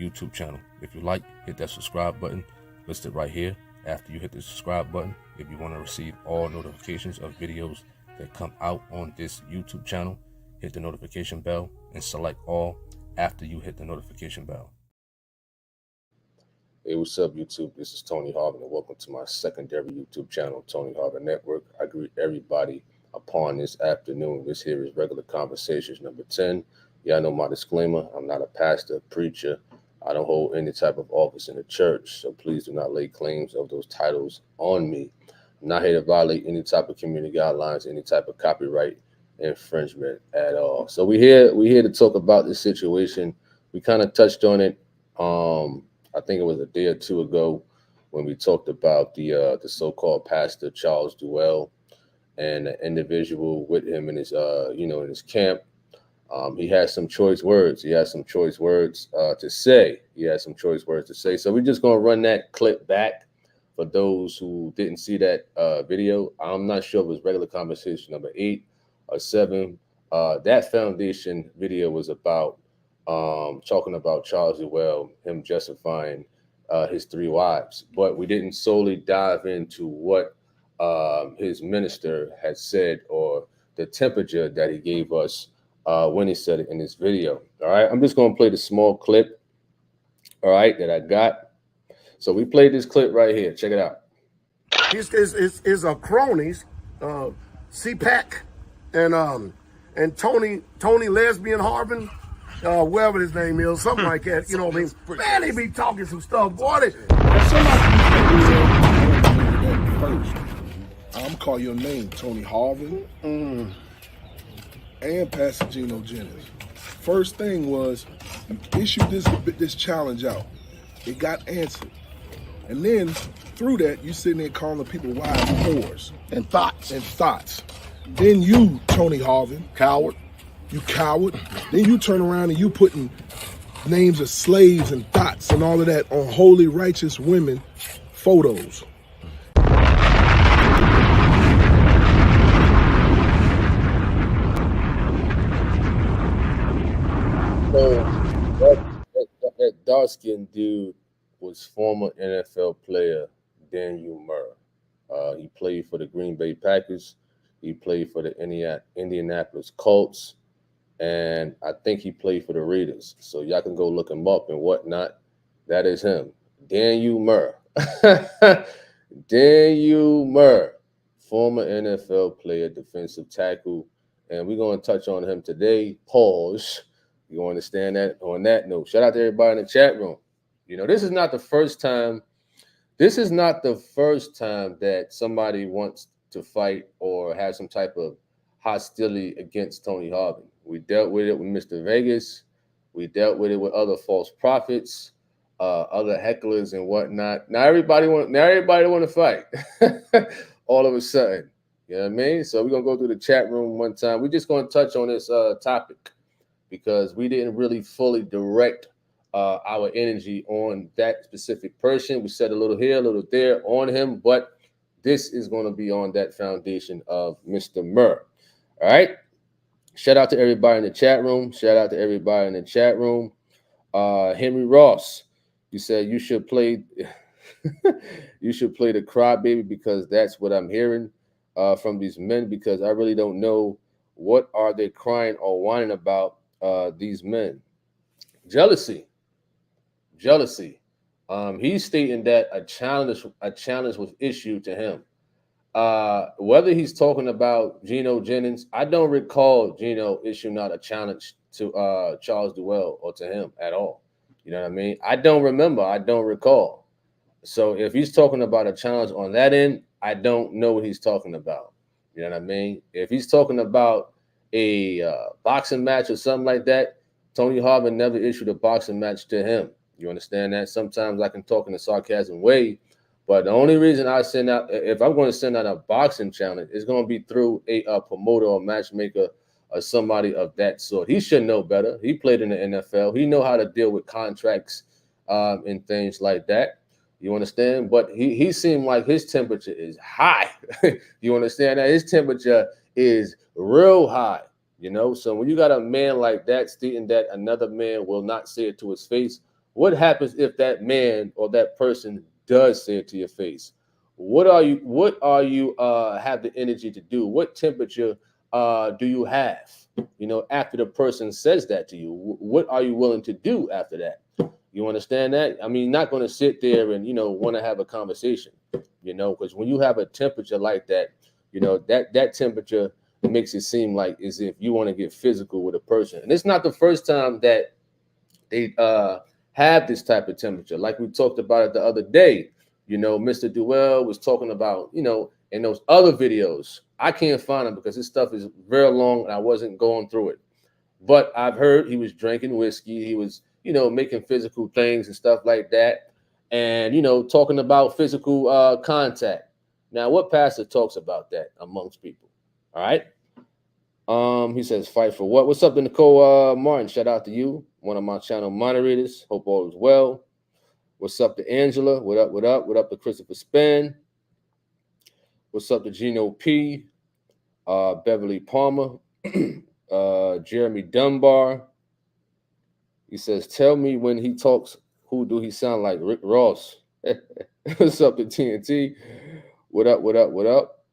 YouTube channel. If you like, hit that subscribe button listed right here. After you hit the subscribe button, if you want to receive all notifications of videos that come out on this YouTube channel, hit the notification bell and select all after you hit the notification bell. Hey, what's up, YouTube? This is Tony Harvin, and welcome to my secondary YouTube channel, Tony Harvin Network. I greet everybody upon this afternoon. This here is Regular Conversations number 10. Y'all know my disclaimer. I'm not a pastor, preacher. I don't hold any type of office in the church, so please do not lay claims of those titles on me. I'm not here to violate any type of community guidelines, any type of copyright infringement at all. So we're here to talk about this situation. We kind of touched on it. I think it was a day or two ago when we talked about the so-called pastor Charles Duell and the individual with him in his in his camp. He has some choice words. He has some choice words to say. So we're just gonna run that clip back for those who didn't see that video. I'm not sure if it was Regular Conversation number 8 or 7. That foundation video was about talking about Charles Duell, him justifying his 3 wives, but we didn't solely dive into what his minister had said or the temperature that he gave us when he said it in this video. All right, I'm just going to play the small clip, all right, that I got. So we played this clip right here. Check it out. His cronies, CPAC and Tony Lesbian Harvin, whatever his name is, something like that. You know what I mean? Man, they be talking some stuff, boy. First, I'm call your name Tony Harvin and Pastor Gino Jennings. First thing was you issued this challenge out. It got answered, and then through that you sitting there calling people wives whores And thoughts. Then you, Tony Harvin, coward. You coward. Then you turn around and you putting names of slaves and thoughts and all of that on holy, righteous women photos. So that dark-skinned dude was former NFL player Daniel Muir. He played for the Green Bay Packers. He played for the Indianapolis Colts. And I think he played for the Raiders. So y'all can go look him up and whatnot. That is him. Daniel Muir. Daniel Muir, former NFL player, defensive tackle. And we're going to touch on him today. Pause. You understand that? On that note, shout out to everybody in the chat room. You know, this is not the first time that somebody wants to fight or have some type of hostility against Tony Harvin. We dealt with it with Mr. Vegas. We dealt with it with other false prophets, other hecklers and whatnot. Now everybody want to fight all of a sudden. You know what I mean? So we're gonna go through the chat room one time. We're just gonna touch on this topic because we didn't really fully direct our energy on that specific person. We said a little here, a little there on him, but this is going to be on that foundation of Mr. Muir. All right. Shout out to everybody in the chat room. Henry Ross, you said you should play you should play the crybaby because that's what I'm hearing from these men, because I really don't know what are they crying or whining about, these men. Jealousy. He's stating that a challenge was issued to him. Whether he's talking about Gino Jennings, I don't recall Gino issuing out a challenge to Charles Duell or to him at all. You know what I mean? I don't remember. I don't recall. So if he's talking about a challenge on that end, I don't know what he's talking about. You know what I mean? If he's talking about a boxing match or something like that, Tony Harvin never issued a boxing match to him. You understand that? Sometimes I can talk in a sarcasm way, but the only reason I send out, if I'm going to send out a boxing challenge, it's going to be through a promoter or matchmaker or somebody of that sort. He should know better. He played in the NFL. He know how to deal with contracts and things like that. You understand? But he seemed like his temperature is high. You understand that? His temperature is real high, you know? So when you got a man like that stating that another man will not say it to his face What happens if that man or that person does say it to your face? What are you have the energy to do? What temperature do you have? After the person says that to you, what are you willing to do after that? You understand that? I mean, not going to sit there and want to have a conversation, because when you have a temperature like that, that temperature makes it seem like as if you want to get physical with a person. And it's not the first time that they have this type of temperature. Like we talked about it the other day, Mr. Duell was talking about, in those other videos. I can't find them because this stuff is very long and I wasn't going through it. But I've heard he was drinking whiskey. He was, making physical things and stuff like that. And, talking about physical contact. Now, what pastor talks about that amongst people? All right. He says, fight for what? What's up, Nicole Martin? Shout out to you, one of my channel moderators. Hope all is well. What's up to Angela? What up, what up? What up to Christopher Span? What's up to Gino P? Beverly Palmer, Jeremy Dunbar. He says, tell me when he talks, who do he sound like? Rick Ross. What's up to TNT? What up, what up, what up?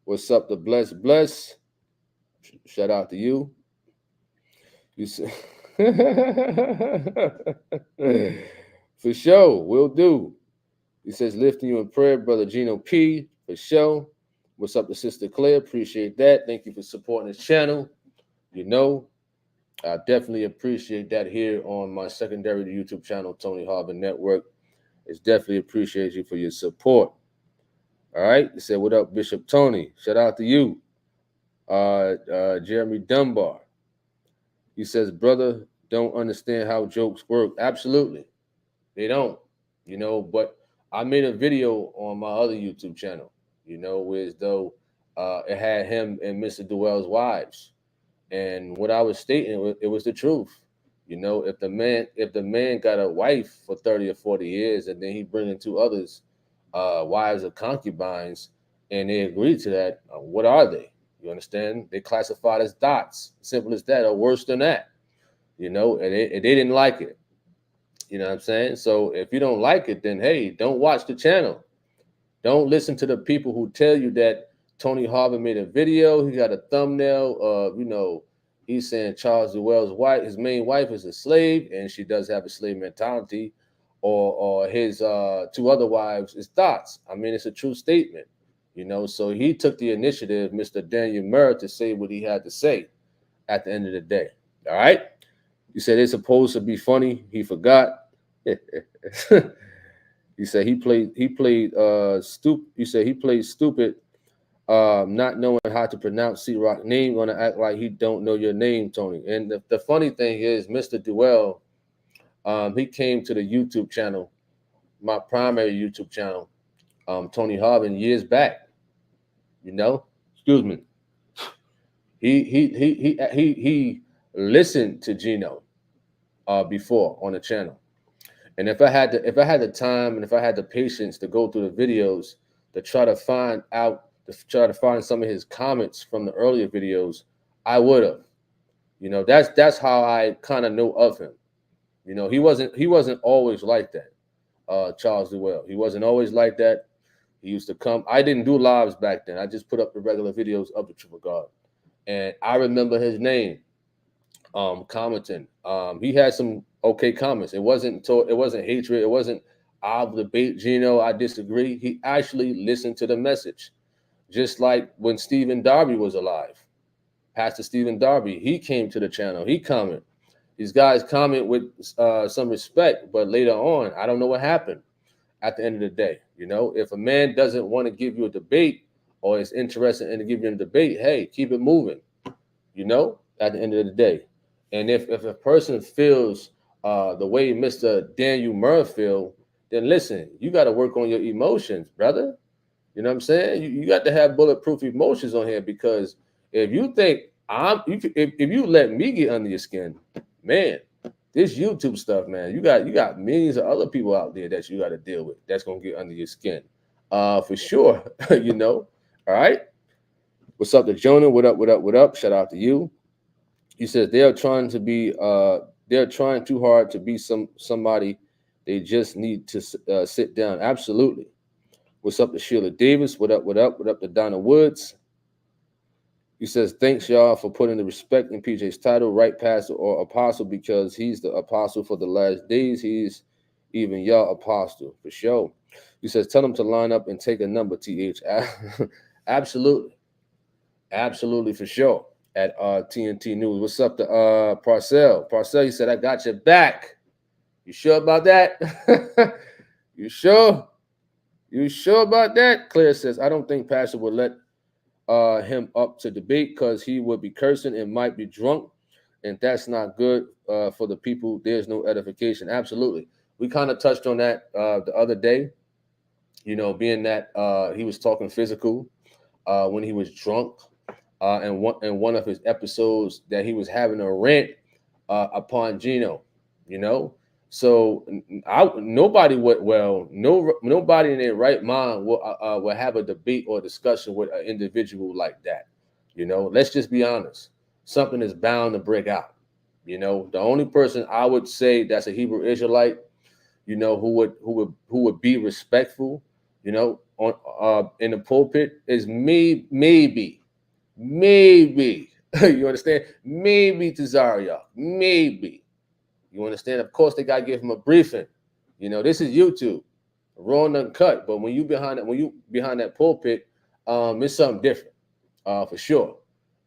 What's up to Bless? Shout out to you. You said, for sure, will do. He says, lifting you in prayer, brother Gino P. For sure. What's up to Sister Claire? Appreciate that. Thank you for supporting this channel. I definitely appreciate that here on my secondary YouTube channel, Tony Harvin Network. It's definitely appreciate you for your support. All right. He said, what up, Bishop Tony? Shout out to you. Jeremy Dunbar. He says, brother, don't understand how jokes work. Absolutely. They don't, but I made a video on my other YouTube channel, where as though it had him and Mr. Duell's wives. And what I was stating, it was the truth. If the man got a wife for 30 or 40 years and then he bringing two others, wives or concubines, and they agree to that, what are they? You understand? They classified as dots, simple as that, or worse than that. And they didn't like it. You know what I'm saying? So if you don't like it, then hey, don't watch the channel. Don't listen to the people who tell you that Tony Harvin made a video. He got a thumbnail of, he's saying Charles Duell's wife, his main wife is a slave, and she does have a slave mentality, or his two other wives is thoughts. I mean, it's a true statement, So he took the initiative, Mr. Daniel Muir, to say what he had to say at the end of the day. All right. You said it's supposed to be funny. He forgot. He said he played stupid. You said he played stupid, not knowing how to pronounce C-Rock name, gonna act like he don't know your name, Tony. And the funny thing is, Mr. Duell, he came to the YouTube channel, my primary YouTube channel, Tony Harvin, years back. Excuse me. He listened to Gino before on the channel. And if I had the time and if I had the patience to go through the videos to try to find some of his comments from the earlier videos, I would have. That's how I kind of know of him. He wasn't always like that. Charles Duell. He wasn't always like that. He used to come. I didn't do lives back then. I just put up the regular videos of the Triple God. And I remember his name, commenting. He had some okay comments. It wasn't hatred. It wasn't, I'll debate Gino, I disagree. He actually listened to the message. Just like when Stephen Darby was alive. Pastor Stephen Darby, he came to the channel. He commented. These guys comment with some respect, but later on, I don't know what happened at the end of the day. If a man doesn't want to give you a debate or is interested in giving you a debate, hey, keep it moving, at the end of the day. And if a person feels the way Mr. Daniel Muir feel, then listen, you got to work on your emotions, brother. You know what I'm saying? You got to have bulletproof emotions on here, because if you think if you let me get under your skin, man, this YouTube stuff, man, you got millions of other people out there that you got to deal with that's gonna get under your skin, for sure. All right. What's up to Jonah? What up? What up? What up? Shout out to you. He says they are trying to be they're trying too hard to be somebody. They just need to sit down. Absolutely. What's up to Sheila Davis? What up? What up? What up to Donna Woods? He says, thanks, y'all, for putting the respect in PJ's title, right pastor or apostle, because he's the apostle for the last days. He's even y'all apostle, for sure. He says, tell them to line up and take a number, TH. Absolutely. Absolutely, for sure. At TNT News. What's up to Parcell? Parcell, he said, I got your back. You sure about that? You sure? You sure about that? Claire says, I don't think Pastor would let him up to debate because he would be cursing and might be drunk, and that's not good for the people. There's no edification. Absolutely. We kind of touched on that the other day, you know, being that he was talking physical when he was drunk, and one of his episodes that he was having a rant upon Gino, you know. So nobody in their right mind will have a debate or discussion with an individual like that. You know, let's just be honest. Something is bound to break out. You know, the only person I would say that's a Hebrew Israelite, you know, who would be respectful, you know, on in the pulpit is maybe. You understand? Maybe Tazaria, maybe. You understand? Of course, they gotta give him a briefing. You know, this is YouTube, raw and uncut. But when you behind that pulpit, it's something different, for sure.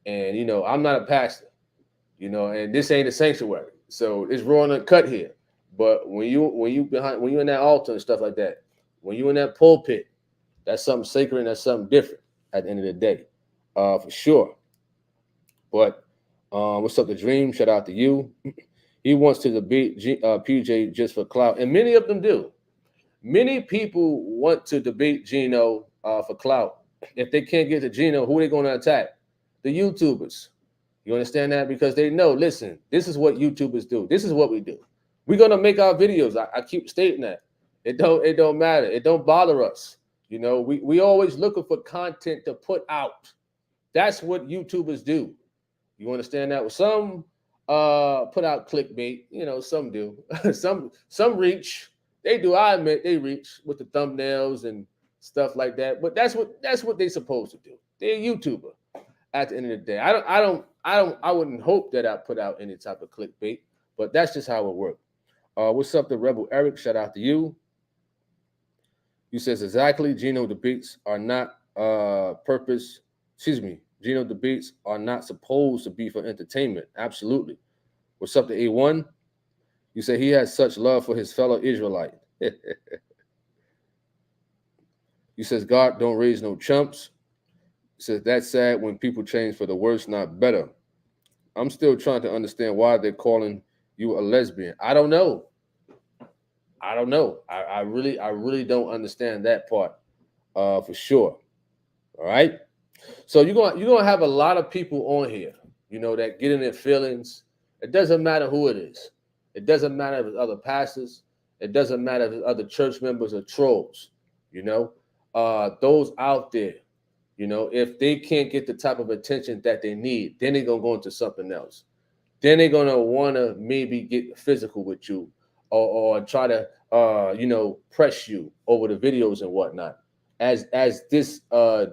And you know, I'm not a pastor, you know, and this ain't a sanctuary, so it's raw and uncut here. But when you in that altar and stuff like that, when you in that pulpit, that's something sacred and that's something different at the end of the day, for sure. But what's up, the Dream? Shout out to you. He wants to debate PJ just for clout, and many of them do. Many people want to debate Gino for clout. If they can't get to Gino, who are they going to attack? The YouTubers. You understand that? Because they know, listen, this is what YouTubers do. This is what we do. We're going to make our videos. I keep stating that. It don't matter. It don't bother us. You know, we always looking for content to put out. That's what YouTubers do. You understand that? Well, some put out clickbait, you know, some do. some reach. They do, I admit, they reach with the thumbnails and stuff like that. But that's what they're supposed to do. They're a YouTuber at the end of the day. I wouldn't hope that I put out any type of clickbait, but that's just how it works. What's up, the Rebel Eric? Shout out to you. You says exactly, Gino debates are not Gino debates are not supposed to be for entertainment. Absolutely. What's up to A1? You say he has such love for his fellow Israelite. You says God don't raise no chumps. He says that's sad when people change for the worse, not better. I'm still trying to understand why they're calling you a lesbian. I don't know. I really don't understand that part for sure. All right. So you're gonna have a lot of people on here, you know, that get in their feelings. It doesn't matter who it is. It doesn't matter if it's other pastors. It doesn't matter if it's other church members or trolls. You know, those out there, you know, if they can't get the type of attention that they need, then they're gonna go into something else. Then they're gonna wanna maybe get physical with you or try to you know, press you over the videos and whatnot. As this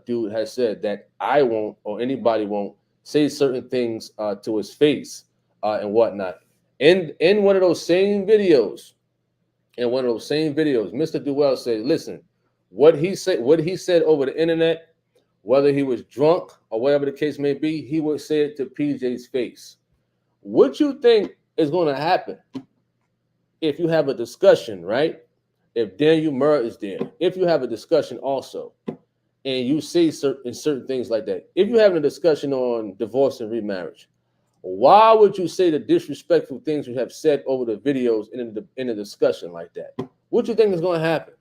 dude has said, that I won't or anybody won't say certain things to his face and whatnot. In one of those same videos, Mr. Duell said, listen, what he said over the internet, whether he was drunk or whatever the case may be, he would say it to PJ's face. What you think is going to happen if you have a discussion, right? If Daniel Muir is there, if you have a discussion also, and you say certain things like that, if you're having a discussion on divorce and remarriage, why would you say the disrespectful things you have said over the videos in a discussion like that? What you think is going to happen?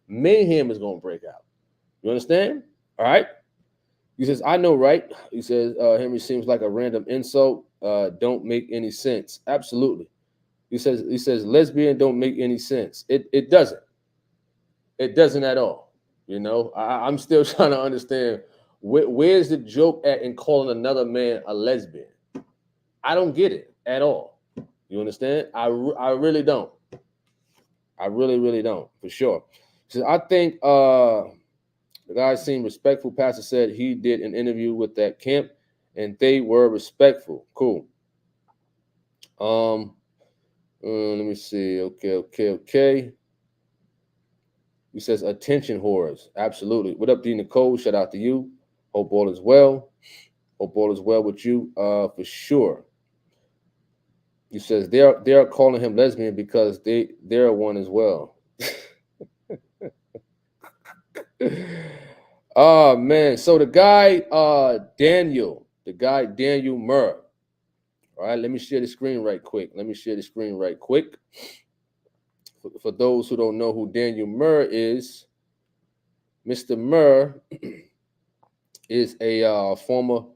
Mayhem is going to break out. You understand? All right. He says, I know, right? He says, Henry seems like a random insult. Don't make any sense. Absolutely. He says, lesbian don't make any sense. It doesn't. It doesn't at all. You know, I'm still trying to understand where's the joke at in calling another man a lesbian. I don't get it at all. You You understand? I really don't. I really don't, for sure. So I think the guy seemed respectful. Pastor said he did an interview with that camp and they were respectful. Cool. Let me see. Okay. He says attention whores. Absolutely. What up, D Nicole? Shout out to you. Hope all is well. Hope all is well with you. For sure. He says they are calling him lesbian because they're one as well. Oh man. So the guy Daniel Muir. All right, let me share the screen right quick. For those who don't know who Daniel Muir is, Mr. Muir is a former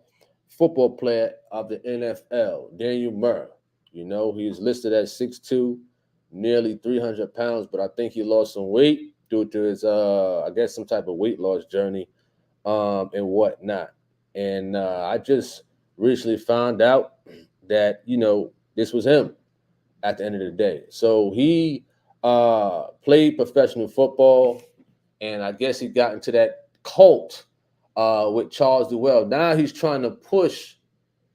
football player of the NFL. Daniel Muir, you know, he's listed at 6'2", nearly 300 pounds, but I think he lost some weight due to his, I guess, some type of weight loss journey and whatnot. And I just recently found out that, you know, this was him at the end of the day. So he played professional football, and I guess he got into that cult with Charles Duell. Now he's trying to push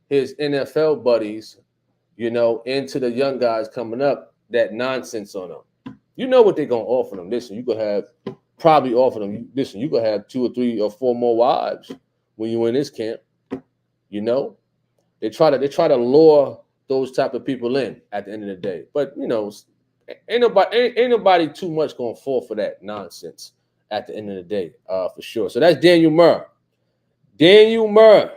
his NFL buddies, you know, into the young guys coming up, that nonsense on them. You know what they're going to offer them. Listen, you could have probably offer them, listen, you could have 2 or 3 or 4 more wives when you're in this camp. You know, they try to lure those type of people in at the end of the day. But, you know, ain't nobody too much going to fall for that nonsense at the end of the day, for sure. So that's Daniel Muir. Daniel Muir.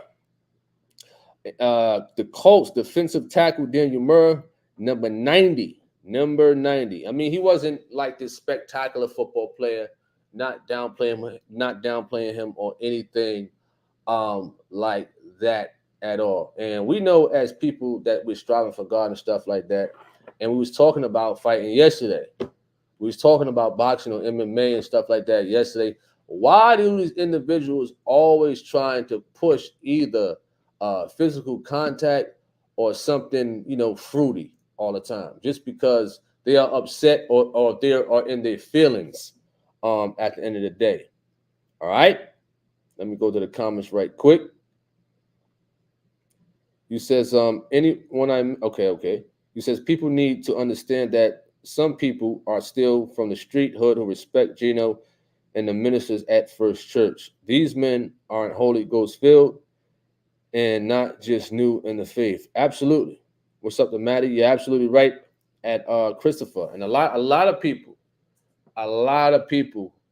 The Colts defensive tackle Daniel Muir, number 90. I mean, he wasn't like this spectacular football player, not downplaying him or anything like that at all. And we know as people that we're striving for God and stuff like that. And we was talking about fighting yesterday. We was talking about boxing or MMA and stuff like that yesterday. Why do these individuals always trying to push either physical contact or something, you know, fruity all the time? Just because they are upset or they are in their feelings at the end of the day. All right. Let me go to the comments right quick. You says okay. You says people need to understand that some people are still from the street hood who respect Gino and the ministers at First Church. These men aren't Holy Ghost filled and not just new in the faith. Absolutely. What's up, Maddie? You're absolutely right at Christopher. And a lot of people,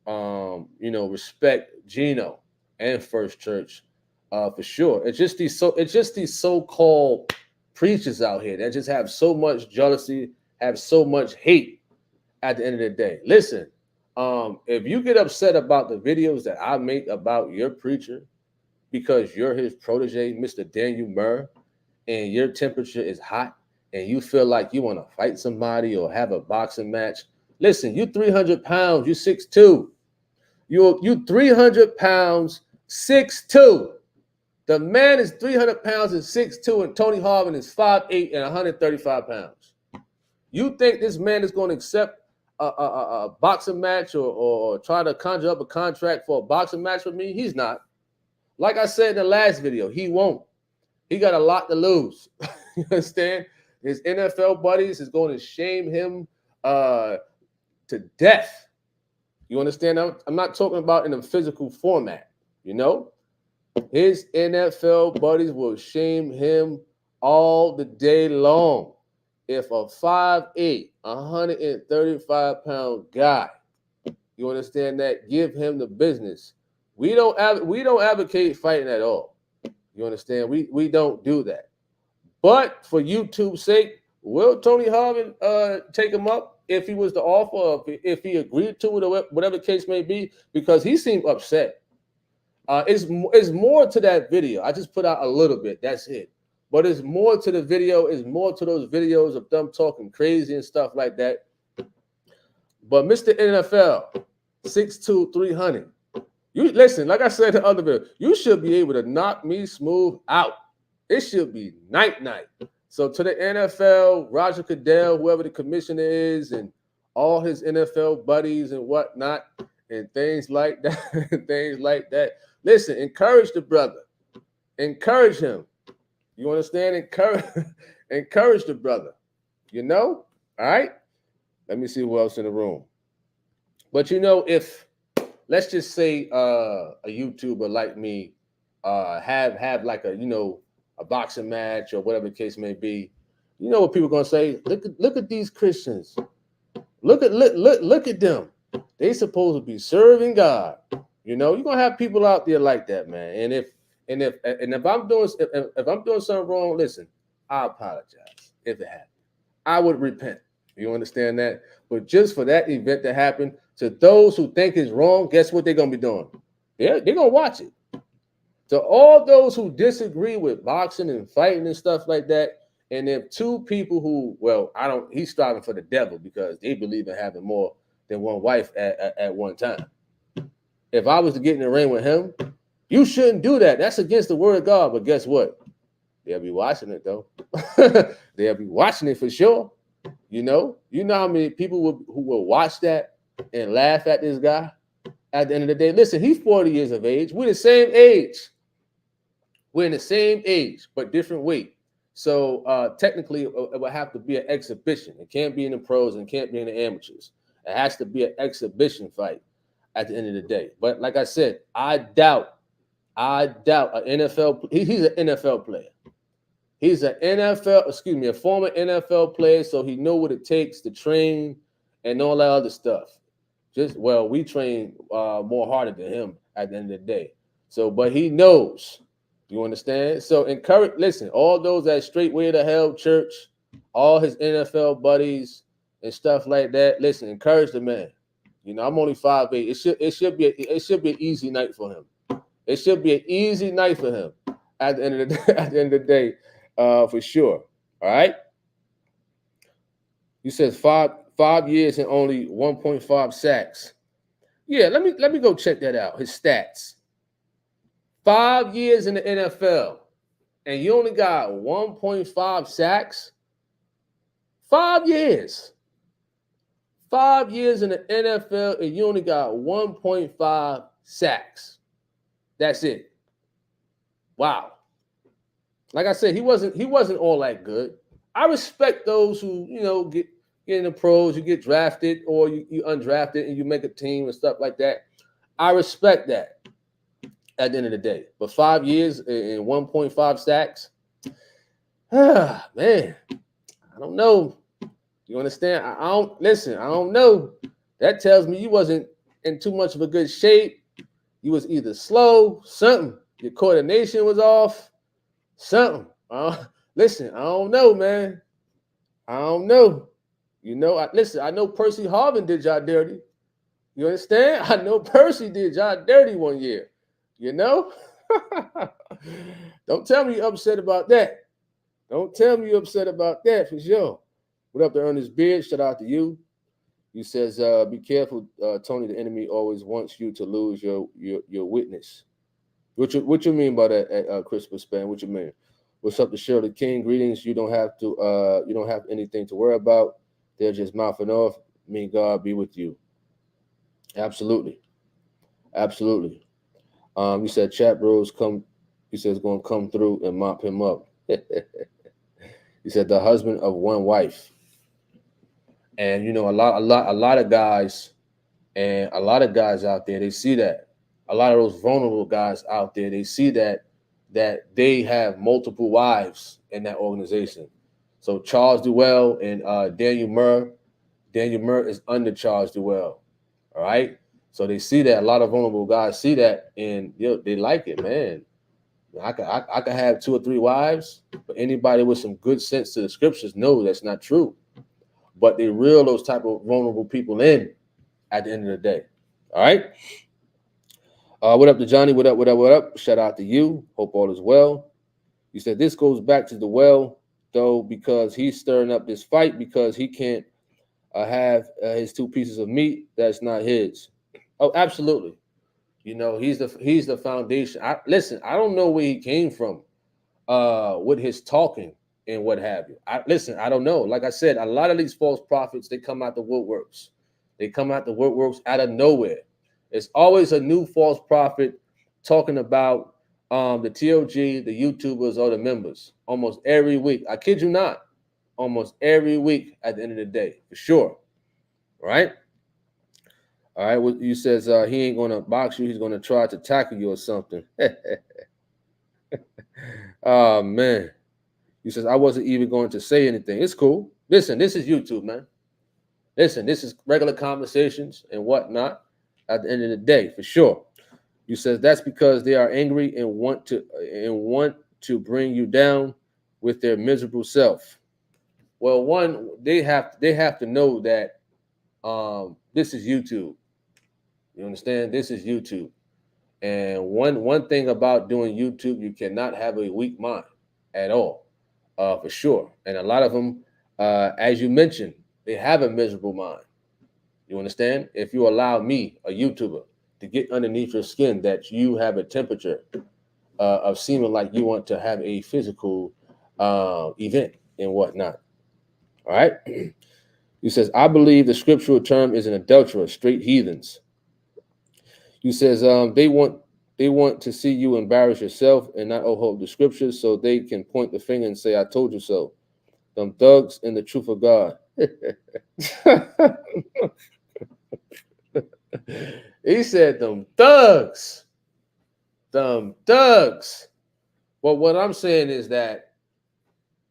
you know, respect Gino and First Church for sure. It's just these so-called preachers out here that just have so much jealousy, have so much hate at the end of the day. Listen, if you get upset about the videos that I make about your preacher because you're his protege, Mr. Daniel Muir, and your temperature is hot and you feel like you want to fight somebody or have a boxing match, listen, you 300 pounds, you 6'2". You 300 pounds, 6'2". The man is 300 pounds and 6'2", and Tony Harvin is 5'8" and 135 pounds. You think this man is going to accept a boxing match or try to conjure up a contract for a boxing match with me? He's not. Like I said in the last video, he won't. He got a lot to lose. You understand? His NFL buddies is going to shame him to death. You understand? I'm not talking about in a physical format, you know? His NFL buddies will shame him all the day long. If a 5'8", 135-pound guy, you understand that, give him the business. We don't advocate fighting at all. You understand? We don't do that. But for YouTube's sake, will Tony Harvin take him up if he was to offer, if he agreed to it, or whatever the case may be? Because he seemed upset. It's more to that video. I just put out a little bit. That's it. But it's more to the video. It's more to those videos of them talking crazy and stuff like that. But Mr. NFL, 6'2", 300. You listen, like I said in the other video, you should be able to knock me smooth out. It should be night. So to the NFL, Roger Goodell, whoever the commissioner is, and all his NFL buddies and whatnot, and things like that, things like that. Listen, encourage the brother. Encourage him. You understand? Encourage the brother. You know? All right? Let me see who else in the room. But you know, if let's just say a YouTuber like me have like a boxing match or whatever the case may be, you know what people are gonna say? Look at these Christians. Look at them. They supposed to be serving God. You know, you're gonna have people out there like that, man. And if I'm doing something wrong, listen, I apologize if it happened. I would repent. You understand that? But just for that event to happen, to those who think it's wrong, guess what they're gonna be doing? They're gonna watch it. To all those who disagree with boxing and fighting and stuff like that, and if two people who, he's striving for the devil because they believe in having more than one wife at one time. If I was to get in the ring with him, you shouldn't do that. That's against the word of God. But guess what? They'll be watching it though. They'll be watching it for sure. You know how many people who will watch that and laugh at this guy at the end of the day. Listen, he's 40 years of age. We're the same age. We're in the same age, but different weight. So technically, it would have to be an exhibition. It can't be in the pros and it can't be in the amateurs. It has to be an exhibition fight at the end of the day. But like I said, I doubt an NFL. He's an NFL player. He's a former NFL player, so he know what it takes to train and all that other stuff. We train more harder than him at the end of the day. So, but he knows. You understand? So listen, all those that straight way to hell church, all his NFL buddies and stuff like that. Listen, encourage the man. You know, I'm only 5'8". It should be an easy night for him. It should be an easy night for him at the end of the day, for sure. All right. You said 5 years and only 1.5 sacks. Yeah, let me go check that out. His stats. 5 years in the NFL, and you only got 1.5 sacks. 5 years. 5 years in the NFL, and you only got 1.5 sacks. That's it. Wow. Like I said, he wasn't all that good. I respect those who, get in the pros, you get drafted, or you undrafted and you make a team and stuff like that. I respect that at the end of the day. But 5 years and 1.5 sacks, man, I don't know. You understand? I don't know. That tells me you wasn't in too much of a good shape. You was either slow, something. Your coordination was off, something. Listen, I don't know, man. I don't know. I know Percy Harvin did y'all dirty. You understand? I know Percy did y'all dirty one year. Don't tell me you're upset about that. Don't tell me you're upset about that for sure. What up to Ernest Beard? Shout out to you. He says, be careful, Tony. The enemy always wants you to lose your witness. What you mean by that, Christopher Span? What you mean? What's up to Shirley King? Greetings. You don't have anything to worry about. They're just mouthing off. May God be with you. Absolutely. Absolutely. You said Chat Bros come. He says going to come through and mop him up. He said the husband of one wife. And a lot of guys, and a lot of guys out there, they see that. A lot of those vulnerable guys out there, they see that they have multiple wives in that organization. So Charles Duell and Daniel Muir. Daniel Muir is under Charles Duell. All right. So they see that. A lot of vulnerable guys see that, and they like it, man. I could have 2 or 3 wives, but anybody with some good sense to the scriptures know that's not true. But they reel those type of vulnerable people in at the end of the day. All right. What up to Johnny? What up? What up? What up? Shout out to you. Hope all is well. You said this goes back to the well, though, because he's stirring up this fight because he can't have his 2 pieces of meat that's not his. Oh, absolutely. He's the foundation. I don't know where he came from with his talking. and what have you. Listen, I don't know. Like I said, a lot of these false prophets, they come out the woodworks. They come out the woodworks out of nowhere. It's always a new false prophet talking about the TOG, the YouTubers, or the members almost every week. I kid you not, almost every week at the end of the day, for sure. Right? All right. Well, you says he ain't gonna box you. He's gonna try to tackle you or something. Oh man. He says I wasn't even going to say anything. It's cool. Listen, this is YouTube, man. Listen, this is regular conversations and whatnot. At the end of the day, for sure. You says that's because they are angry and want to bring you down with their miserable self. Well, one, they have to know that this is YouTube. You understand? This is YouTube. And one thing about doing YouTube, you cannot have a weak mind at all, for sure. And a lot of them, as you mentioned, they have a miserable mind. You understand? If you allow me, a YouTuber, to get underneath your skin, that you have a temperature of seeming like you want to have a physical event and whatnot. All right. He says, I believe the scriptural term is an adulterer, straight heathens. He says they want to see you embarrass yourself and not uphold the scriptures so they can point the finger and say, I told you so. Them thugs in the truth of God. He said them thugs. Them thugs. Well, what I'm saying is that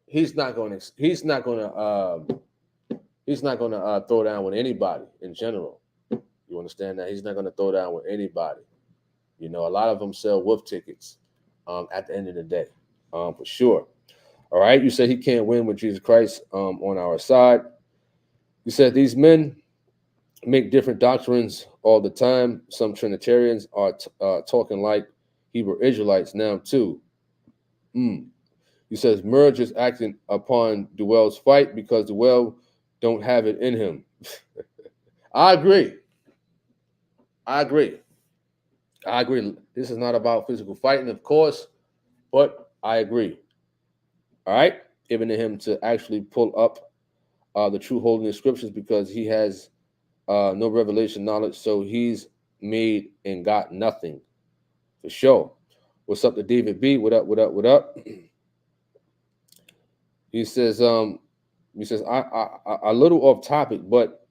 he's not gonna throw down with anybody in general. You understand that? He's not gonna throw down with anybody. You know, a lot of them sell wolf tickets at the end of the day, for sure. All right. You said he can't win with Jesus Christ on our side. You said these men make different doctrines all the time. Some Trinitarians are talking like Hebrew Israelites now too. He says Muir is acting upon Duell's fight because Duell don't have it in him. I agree. This is not about physical fighting, of course, but I agree. All right, giving to him to actually pull up the true holiness scriptures because he has no revelation knowledge, so he's made and got nothing for sure. What's up to David B? What up? He says I a little off topic, but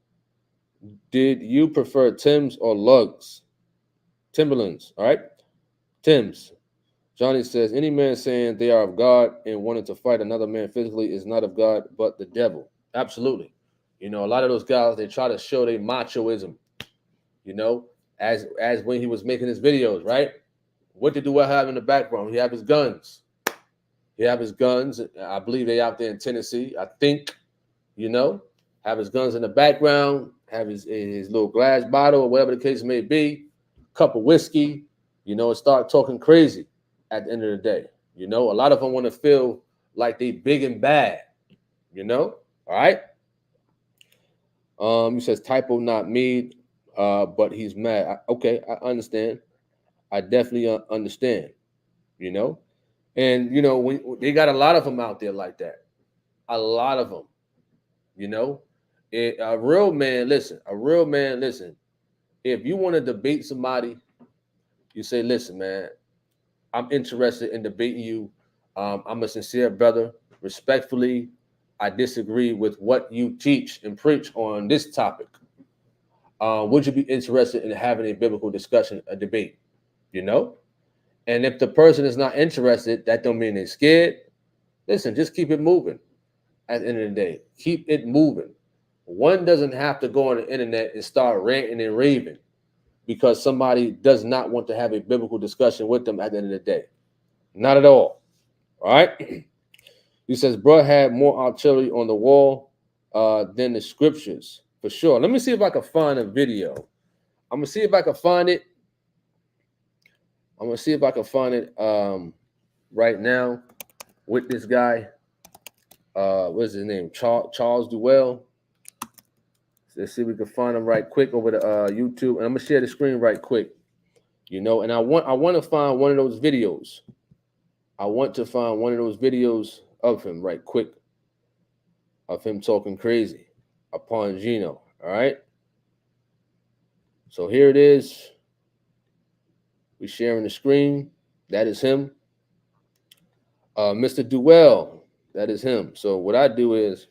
did you prefer Timbs or lugs? Timberlands, all right? Timbs. Johnny says, any man saying they are of God and wanting to fight another man physically is not of God, but the devil. Absolutely. You know, a lot of those guys, they try to show their machoism, you know, as when he was making his videos, right? What did Duell have in the background? He have his guns. I believe they out there in Tennessee. I think, you know, have his guns in the background, have his little glass bottle or whatever the case may be, cup of whiskey, you know, and start talking crazy at the end of the day. You know, a lot of them want to feel like they big and bad, you know, all right? He says typo not made, but he's mad. Okay, I understand. I definitely understand, you know? And, you know, when they got a lot of them out there like that. A lot of them, you know? A real man, listen. If you want to debate somebody, you say, listen, man, I'm interested in debating you. I'm a sincere brother. Respectfully, I disagree with what you teach and preach on this topic. Would you be interested in having a biblical discussion, a debate? You know? And if the person is not interested, that don't mean they're scared. Listen, just keep it moving. At the end of the day, keep it moving. One doesn't have to go on the internet and start ranting and raving because somebody does not want to have a biblical discussion with them at the end of the day. Not at all. All right? He says, bro had more artillery on the wall than the scriptures, for sure. Let me see if I can find a video. I'm going to see if I can find it. Right now with this guy. What's his name? Charles Duell. Let's see if we can find him right quick over to YouTube. And I'm going to share the screen right quick. You know, and I want to find one of those videos. of him right quick, of him talking crazy upon Gino. All right. So here it is. We're sharing the screen. That is him. Mr. Duell, that is him. So what I do is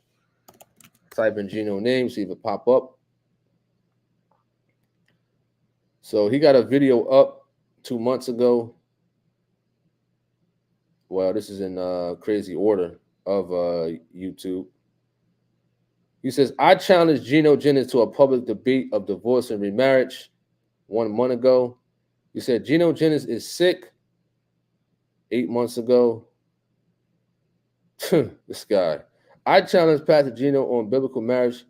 type in Gino name, see if it pop up. So he got a video up 2 months ago. Well, this is in crazy order of YouTube. He says, I challenged Gino Jennings to a public debate of divorce and remarriage 1 month ago. He said, Gino Jennings is sick 8 months ago. This guy. I challenged Pastor Gino on biblical marriage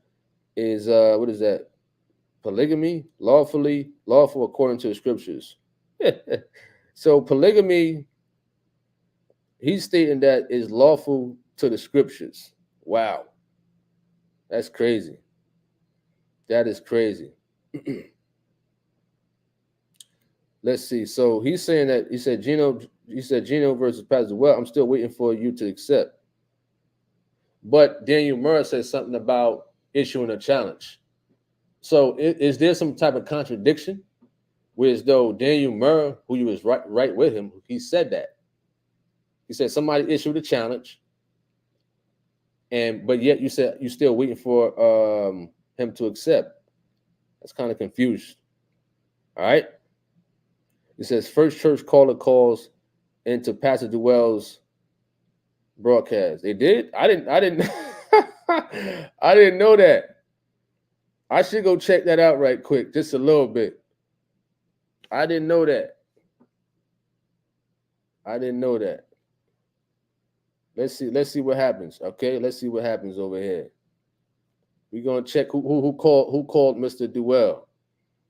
is, what is that? Polygamy, lawful according to the scriptures. So polygamy, he's stating that is lawful to the scriptures. Wow. That's crazy. That is crazy. Let's see. So he's saying that he said Gino versus Pastor. Well, I'm still waiting for you to accept. But Daniel Muir says something about issuing a challenge. So is there some type of contradiction? Whereas though Daniel Muir, who you was right with him, he said that. He said somebody issued a challenge, but yet you said you're still waiting for him to accept. That's kind of confused. All right. It says First Church caller calls into Pastor Duell's broadcast. They did? I didn't I didn't know that. I should go check that out right quick, just a little bit. I didn't know that. I didn't know that. Let's see what happens. Okay, let's see what happens over here. We're gonna check who called Mr. Duell.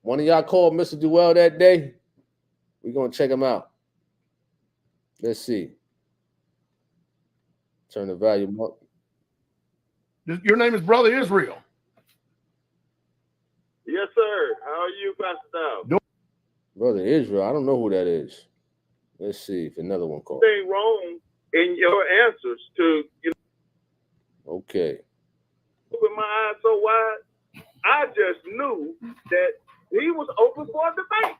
One of y'all called Mr. Duell that day. We're gonna check him out. Let's see. Turn the volume up. Your name is Brother Israel. Yes, sir. How are you, Pastor Dow? Brother Israel, I don't know who that is. Let's see if another one calls. Nothing wrong in your answers to, Okay. with my eyes so wide, I just knew that he was open for a debate.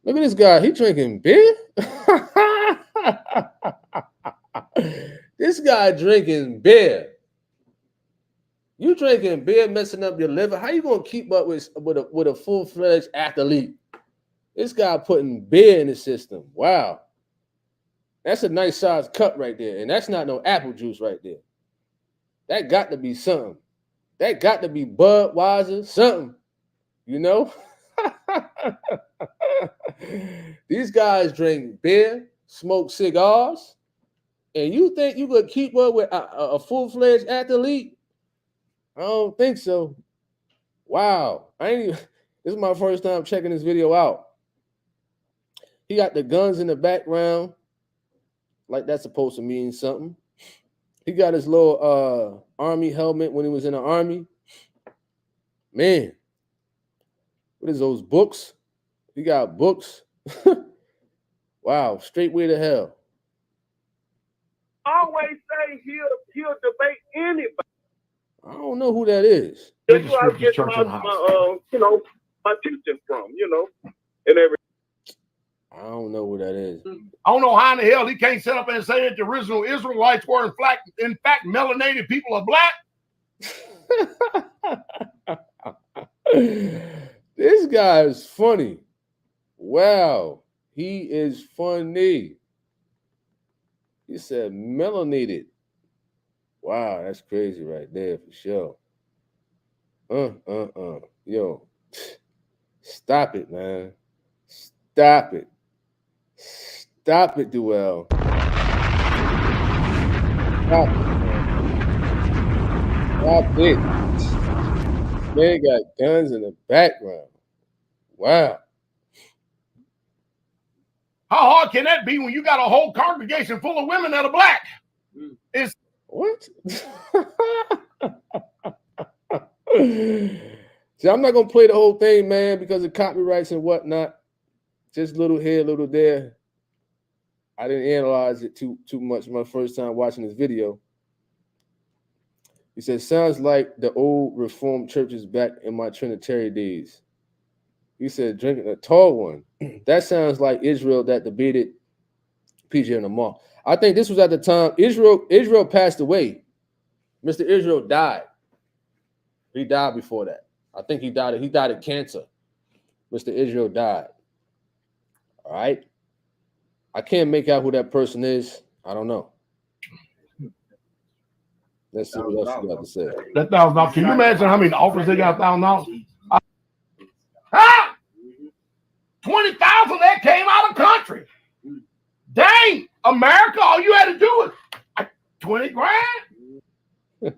Look at this guy. He drinking beer? This guy drinking beer. You drinking beer, messing up your liver. How you gonna keep up with a full-fledged athlete? This guy putting beer in the system. Wow. That's a nice size cup right there. And that's not no apple juice right there. That got to be something. That got to be Budweiser, something. You know? These guys drink beer, smoke cigars, and you think you could keep up with a full-fledged athlete? I don't think so. Wow. This is my first time checking this video out. He got the guns in the background, like that's supposed to mean something. He got his little army helmet when he was in the army. Man, what is those books? He got books. Wow, straight way to hell. Always say he'll debate anybody. I don't know who that is. That's where I get my teaching from, and everything. I don't know who that is. I don't know how in the hell he can't sit up and say that the original Israelites were in fact melanated people are black. This guy is funny. Wow, he is funny. He said melanated. Wow, that's crazy right there for sure. Yo, stop it, man. Stop it. Stop it, Duell. Stop it, man. Stop it. Man got guns in the background. Wow. How hard can that be when you got a whole congregation full of women that are black? It's what? See, I'm not gonna play the whole thing, man, because of copyrights and whatnot. Just little here, little there. I didn't analyze it too much my first time watching this video. He said, sounds like the old Reformed churches back in my Trinitarian days. He said, drinking a tall one. That sounds like Israel that debated PJ in the mall. I think this was at the time Israel passed away. Mr. Israel died. He died before that. I think he died of cancer. Mr. Israel died. All right. I can't make out who that person is. I don't know. Let's see what else you got to say. That $1,000. Can you imagine how many offers they got $1,000? Ah! 20,000 that came out of country. Dang, America, all you had to do was 20 grand. You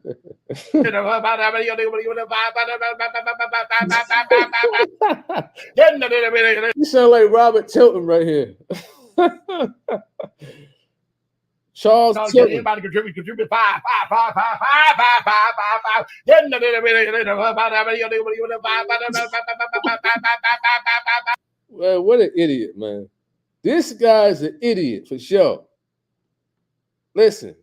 sound like Robert Tilton right here. Charles Tilton. Anybody contribute 5. Well, what an idiot, man. This guy's an idiot for sure. Listen.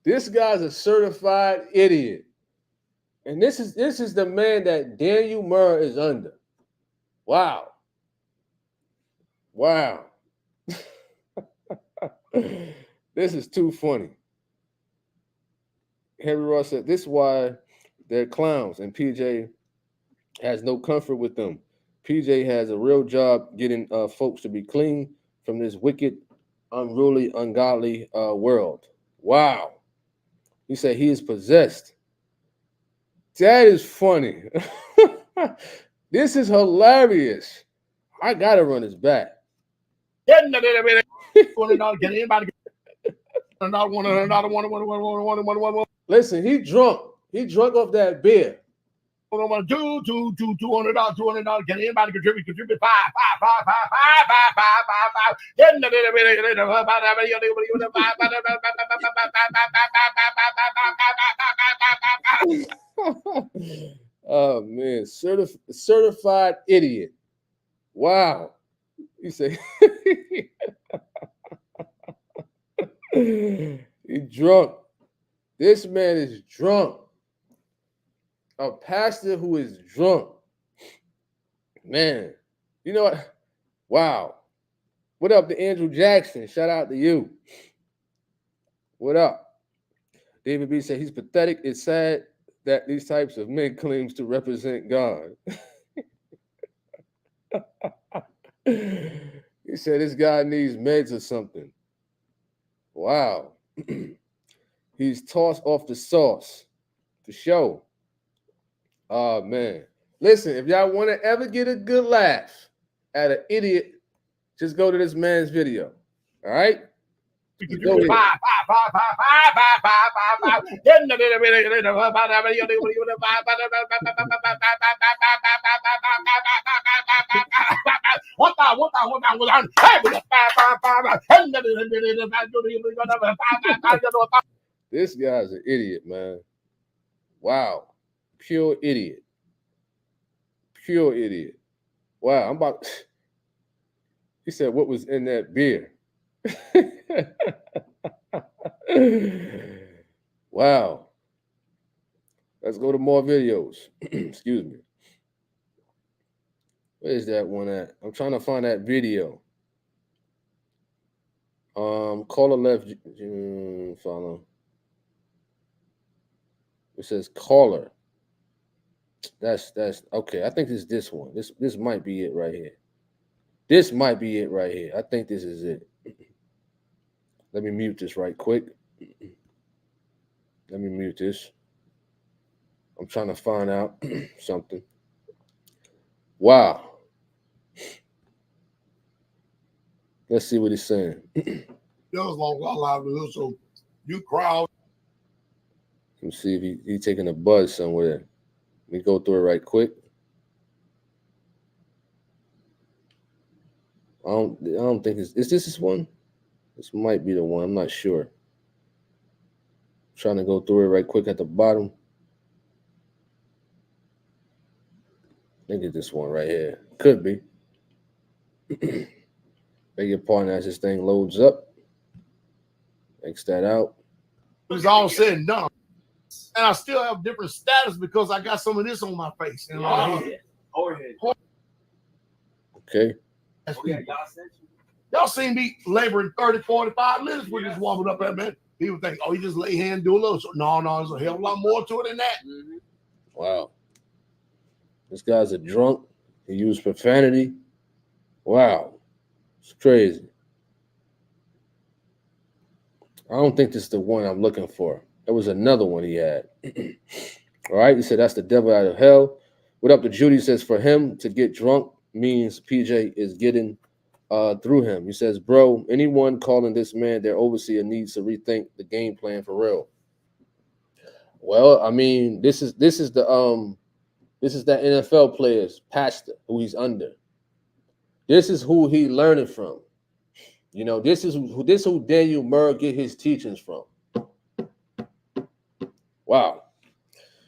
This guy's a certified idiot. And this is the man that Daniel Muir is under. Wow. Wow. This is too funny. Henry Ross said, this is why they're clowns and PJ has no comfort with them. PJ has a real job getting folks to be clean from this wicked, unruly, ungodly world. Wow. He said he is possessed. That is funny. This is hilarious. I gotta run this back. Listen, he drunk. He drunk off that beer. $200. Can anybody contribute 5? Oh man, certified idiot. Wow. He said he drunk. This man is drunk. A pastor who is drunk. Man, you know what? Wow. What up to Andrew Jackson? Shout out to you. What up? David B said he's pathetic. It's sad that these types of men claims to represent God. He said this guy needs meds or something. Wow. He's tossed off the sauce for sure. Oh, man. Listen, if y'all want to ever get a good laugh at an idiot, just go to this man's video. All right? Go ahead. This guy's an idiot, man. Wow. Pure idiot. Pure idiot. Wow. He said, what was in that beer? Wow. Let's go to more videos. Excuse me. Where's that one at? I'm trying to find that video. Caller left follow. It says caller. That's okay. I think it's this one. This might be it right here. This might be it right here. I think this is it. Let me mute this right quick. Let me mute this. I'm trying to find out something. Wow. Let's see what he's saying. So you crowd. Let me see if he's taking a buzz somewhere. Let me go through it right quick. I don't think is this one? This might be the one. I'm not sure. I'm trying to go through it right quick at the bottom. I think it's this one right here. Could be. Beg your pardon as this thing loads up. X that out. It's all said and done. And I still have different status because I got some of this on my face. And Okay. Y'all seen me laboring 30, 45 minutes with this woman up there, man. People think, oh, you just lay hand and do a little. No, there's a hell of a lot more to it than that. Wow. This guy's a drunk. He used profanity. Wow. It's crazy. I don't think this is the one I'm looking for. There was another one he had. All right. He said, that's the devil out of hell. What up to Judy says, for him to get drunk means PJ is getting through him. He says, bro, anyone calling this man their overseer needs to rethink the game plan for real. Well, I mean, this is that NFL player's pastor who he's under. This is who he learning from. You know, this is who Daniel Muir get his teachings from. Wow.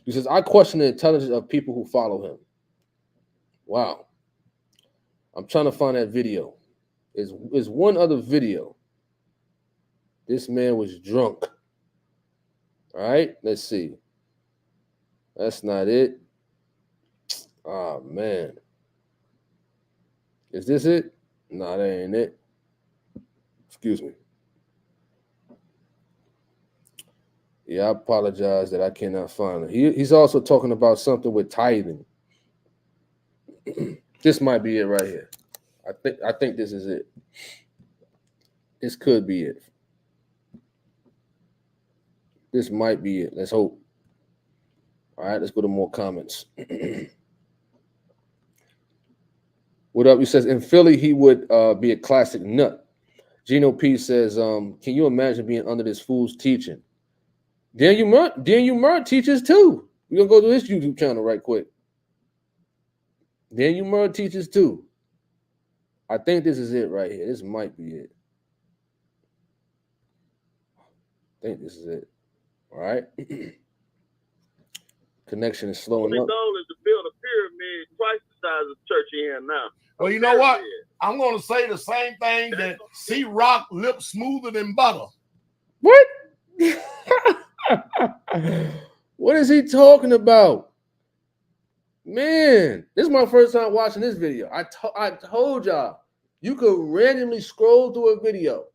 He says, I question the intelligence of people who follow him. Wow. I'm trying to find that video. Is one other video. This man was drunk. All right, let's see. That's not it. Oh, man. Is this it? No, that ain't it. Excuse me. Yeah, I apologize that I cannot find it. He's also talking about something with tithing. This might be it right here. I think this is it. This could be it. This might be it. Let's hope. All right, let's go to more comments. What up? He says, in Philly, he would be a classic nut. Gino P says, can you imagine being under this fool's teaching? Daniel Muir teaches too. We're going to go to his YouTube channel right quick. Daniel Muir teaches too. I think this is it right here. This might be it. I think this is it. All right. Connection is slowing up. The goal is to build a pyramid twice the size of the church you're in now. Well, you know what? I'm going to say the same thing that C-Rock lips smoother than butter. What? What is he talking about? Man, this is my first time watching this video. I told y'all, you could randomly scroll through a video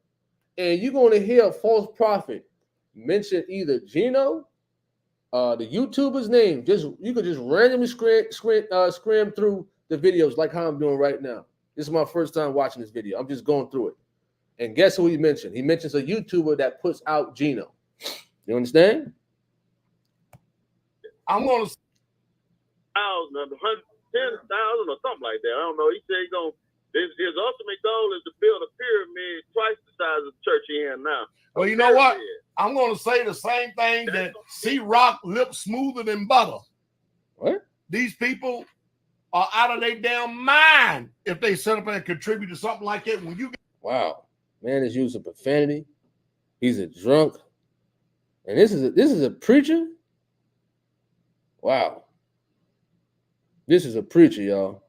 and you're going to hear a false prophet mention either Gino, the YouTuber's name. You could just randomly scram through the videos like how I'm doing right now. This is my first time watching this video. I'm just going through it. And guess who he mentioned? He mentions a YouTuber that puts out Gino. You understand? I'm going to 1,000, 10,000 or something like that. I don't know. He said he's going to, his ultimate goal is to build a pyramid twice the size of the church you're in now. Well, you know what? I'm going to say the same thing that C-Rock lips smoother than butter. What? These people are out of their damn mind if they set up and contribute to something like that. When you wow, man is using profanity. He's a drunk, and this is a preacher. Wow, this is a preacher, y'all.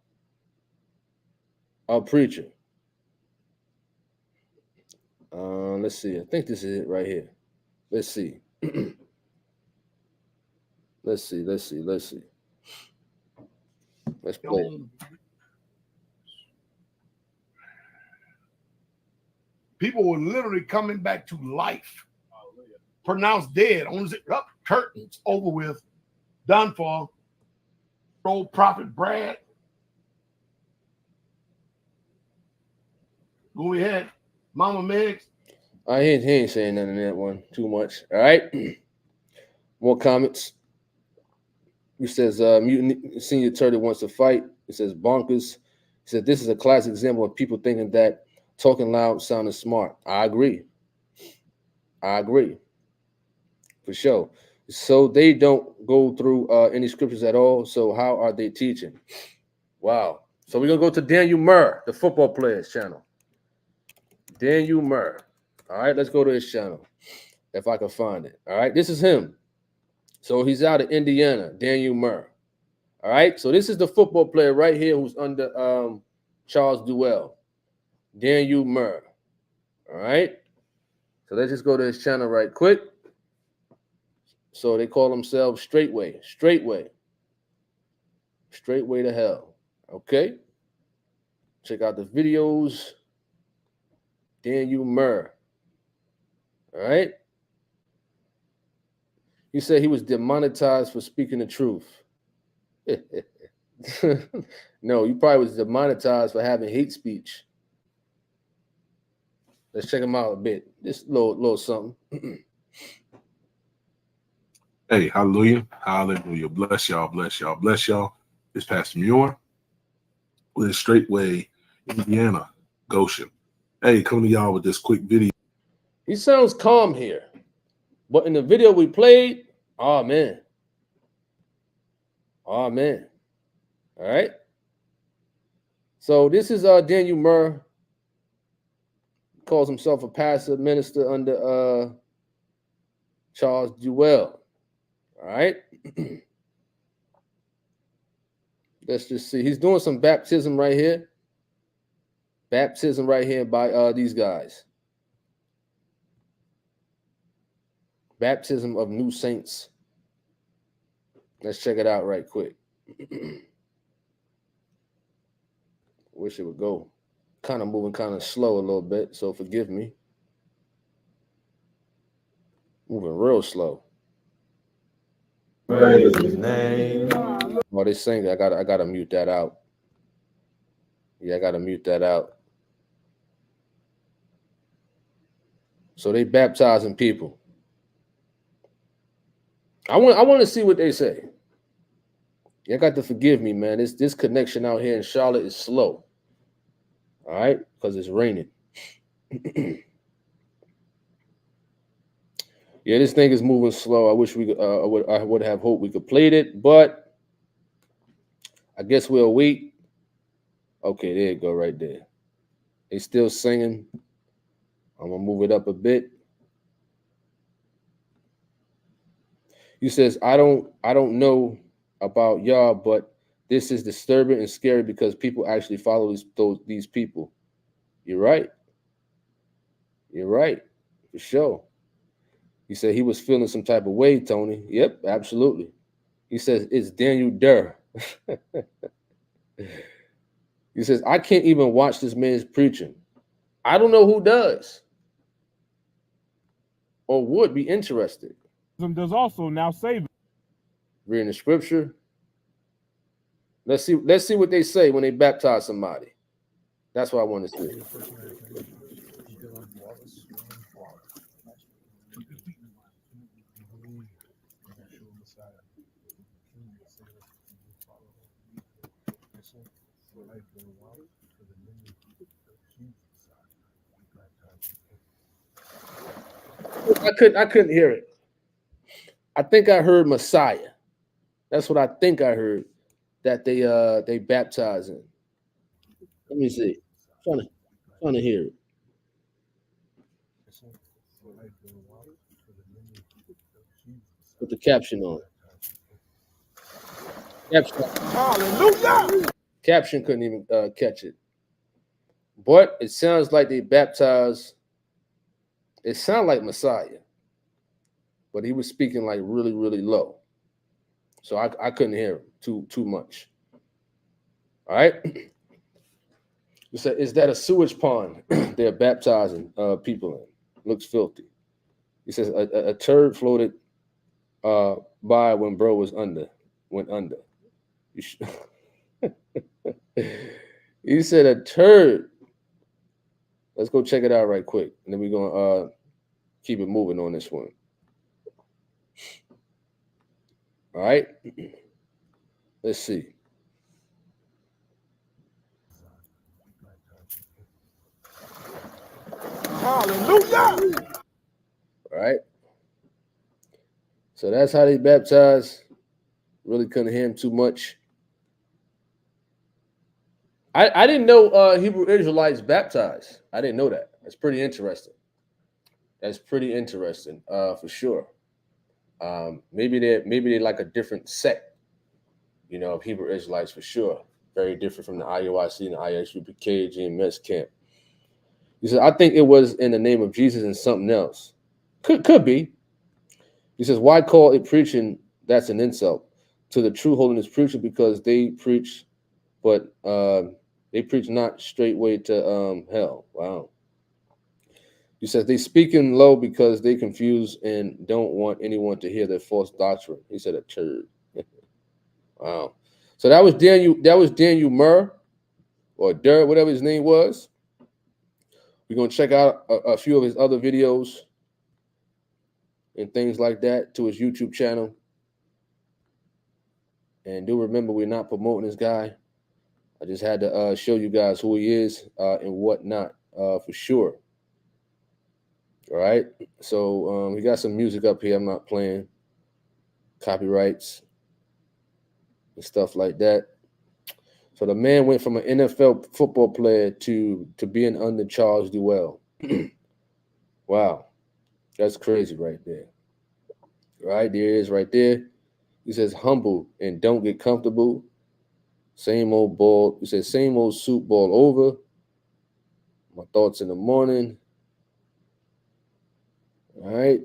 A preacher. Let's see. I think this is it right here. Let's see. Let's see. Let's play. People were literally coming back to life, pronounced dead. On up, curtains over with, done for. Old Prophet Brad. Who we had? Mama Megs. He ain't saying nothing in that one too much. All right. More comments. He says, Mutant Senior Turtle wants to fight. He says, bonkers. He said, this is a classic example of people thinking that talking loud sounding smart. I agree. For sure. So they don't go through any scriptures at all. So how are they teaching? Wow. So we're going to go to Daniel Muir, the football player's channel. Daniel Muir. All right, let's go to his channel if I can find it. All right, this is him. So he's out of Indiana, Daniel Muir. All right, so this is the football player right here who's under Charles Duell. Daniel Muir. All right. So let's just go to his channel right quick. So they call themselves Straightway to Hell. Okay. Check out the videos. Daniel Muir. All right. He said he was demonetized for speaking the truth. No, you probably was demonetized for having hate speech. Let's check him out a bit. Just little something. Hey, hallelujah, hallelujah. Bless y'all, bless y'all, bless y'all. It's Pastor Muir with Straightway, Indiana, Goshen. Hey, coming to y'all with this quick video. He sounds calm here, but in the video we played, oh man. All right. So this is Daniel Muir. Calls himself a pastor minister under Charles Jewell. All right. Let's just see. He's doing some baptism right here. Baptism right here by these guys. Baptism of new saints. Let's check it out right quick. Wish it would go. Kind of moving kind of slow a little bit, so forgive me. Moving real slow. Praise his name. Oh, they sing. I gotta mute that out. Yeah, I gotta mute that out. So they baptizing people. I want to see what they say. You got to forgive me, man. This connection out here in Charlotte is slow. All right, because it's raining. Yeah, this thing is moving slow. I wish we I would have hoped we could play it, but I guess we'll wait. Okay, there you go, right there. They still singing. I'm gonna move it up a bit. He says, I don't know about y'all, but this is disturbing and scary because people actually follow these people. You're right. You're right, for sure. He said he was feeling some type of way, Tony. Yep, absolutely. He says, it's Daniel Muir. He says, I can't even watch this man's preaching. I don't know who does or would be interested. Does also now save. Reading the scripture. Let's see what they say when they baptize somebody. That's what I want to see. I couldn't hear it. I think I heard Messiah. That's what I think I heard that they baptize in. Let me see. I'm trying to hear it. Put the caption on. Hallelujah. Caption couldn't even catch it. But it sounds like they baptize. It sounded like Messiah, but he was speaking like really, really low. So I couldn't hear him too much. All right. He said, is that a sewage pond they're baptizing people in? Looks filthy. He says a turd floated by when bro went under. He said a turd. Let's go check it out right quick. And then we're going to keep it moving on this one. All right. Let's see. Hallelujah. All right. So that's how they baptize. Really couldn't hear him too much. I didn't know Hebrew Israelites baptized. I didn't know that. That's pretty interesting. That's pretty interesting, for sure. Maybe they're like a different sect, of Hebrew Israelites for sure. Very different from the IUIC and the ISUPK GMS camp. He says, I think it was in the name of Jesus and something else. Could be. He says, why call it preaching? That's an insult to the true holiness preacher, because they preach, but they preach not straight way to hell. Wow. He says they speaking low because they confuse and don't want anyone to hear their false doctrine. He said a turd. Wow. So that was Daniel Muir, or Durr, whatever his name was. We're gonna check out a few of his other videos and things like that to his YouTube channel. And do remember, we're not promoting this guy. I just had to show you guys who he is and whatnot for sure. All right. So we got some music up here. I'm not playing copyrights and stuff like that. So the man went from an NFL football player to being under Charles Duell. Wow. That's crazy right there. Right there it is right there. He says, humble and don't get comfortable. Same old ball. He says, same old soup ball over. My thoughts in the morning. All right.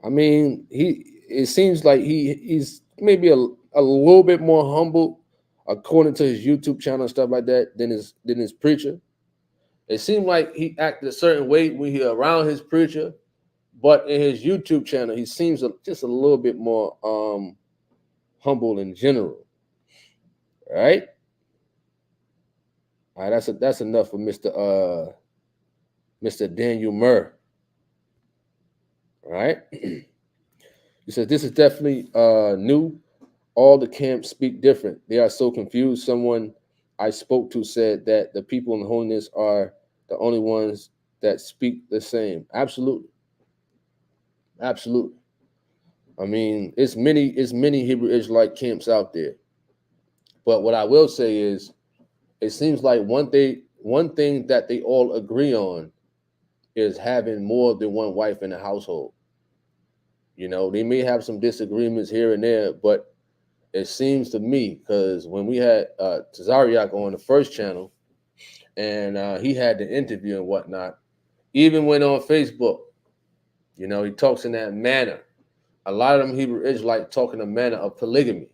I mean, it seems like he's maybe a little bit more humble, according to his YouTube channel and stuff like that, than his preacher. It seemed like he acted a certain way when he around his preacher, but in his YouTube channel, he seems just a little bit more humble in general. All right. All right, that's enough for Mr. Daniel Muir. All right. He says this is definitely new. All the camps speak different. They are so confused. Someone I spoke to said that the people in holiness are the only ones that speak the same. Absolutely. Absolutely. I mean, it's many Hebrew Israelite camps out there. But what I will say is, it seems like one thing that they all agree on is having more than one wife in the household. You know, they may have some disagreements here and there, but it seems to me, because when we had Tazariak on the first channel, and he had the interview and whatnot, even went on Facebook, you know, he talks in that manner. A lot of them Hebrew Israelites talk in a manner of polygamy.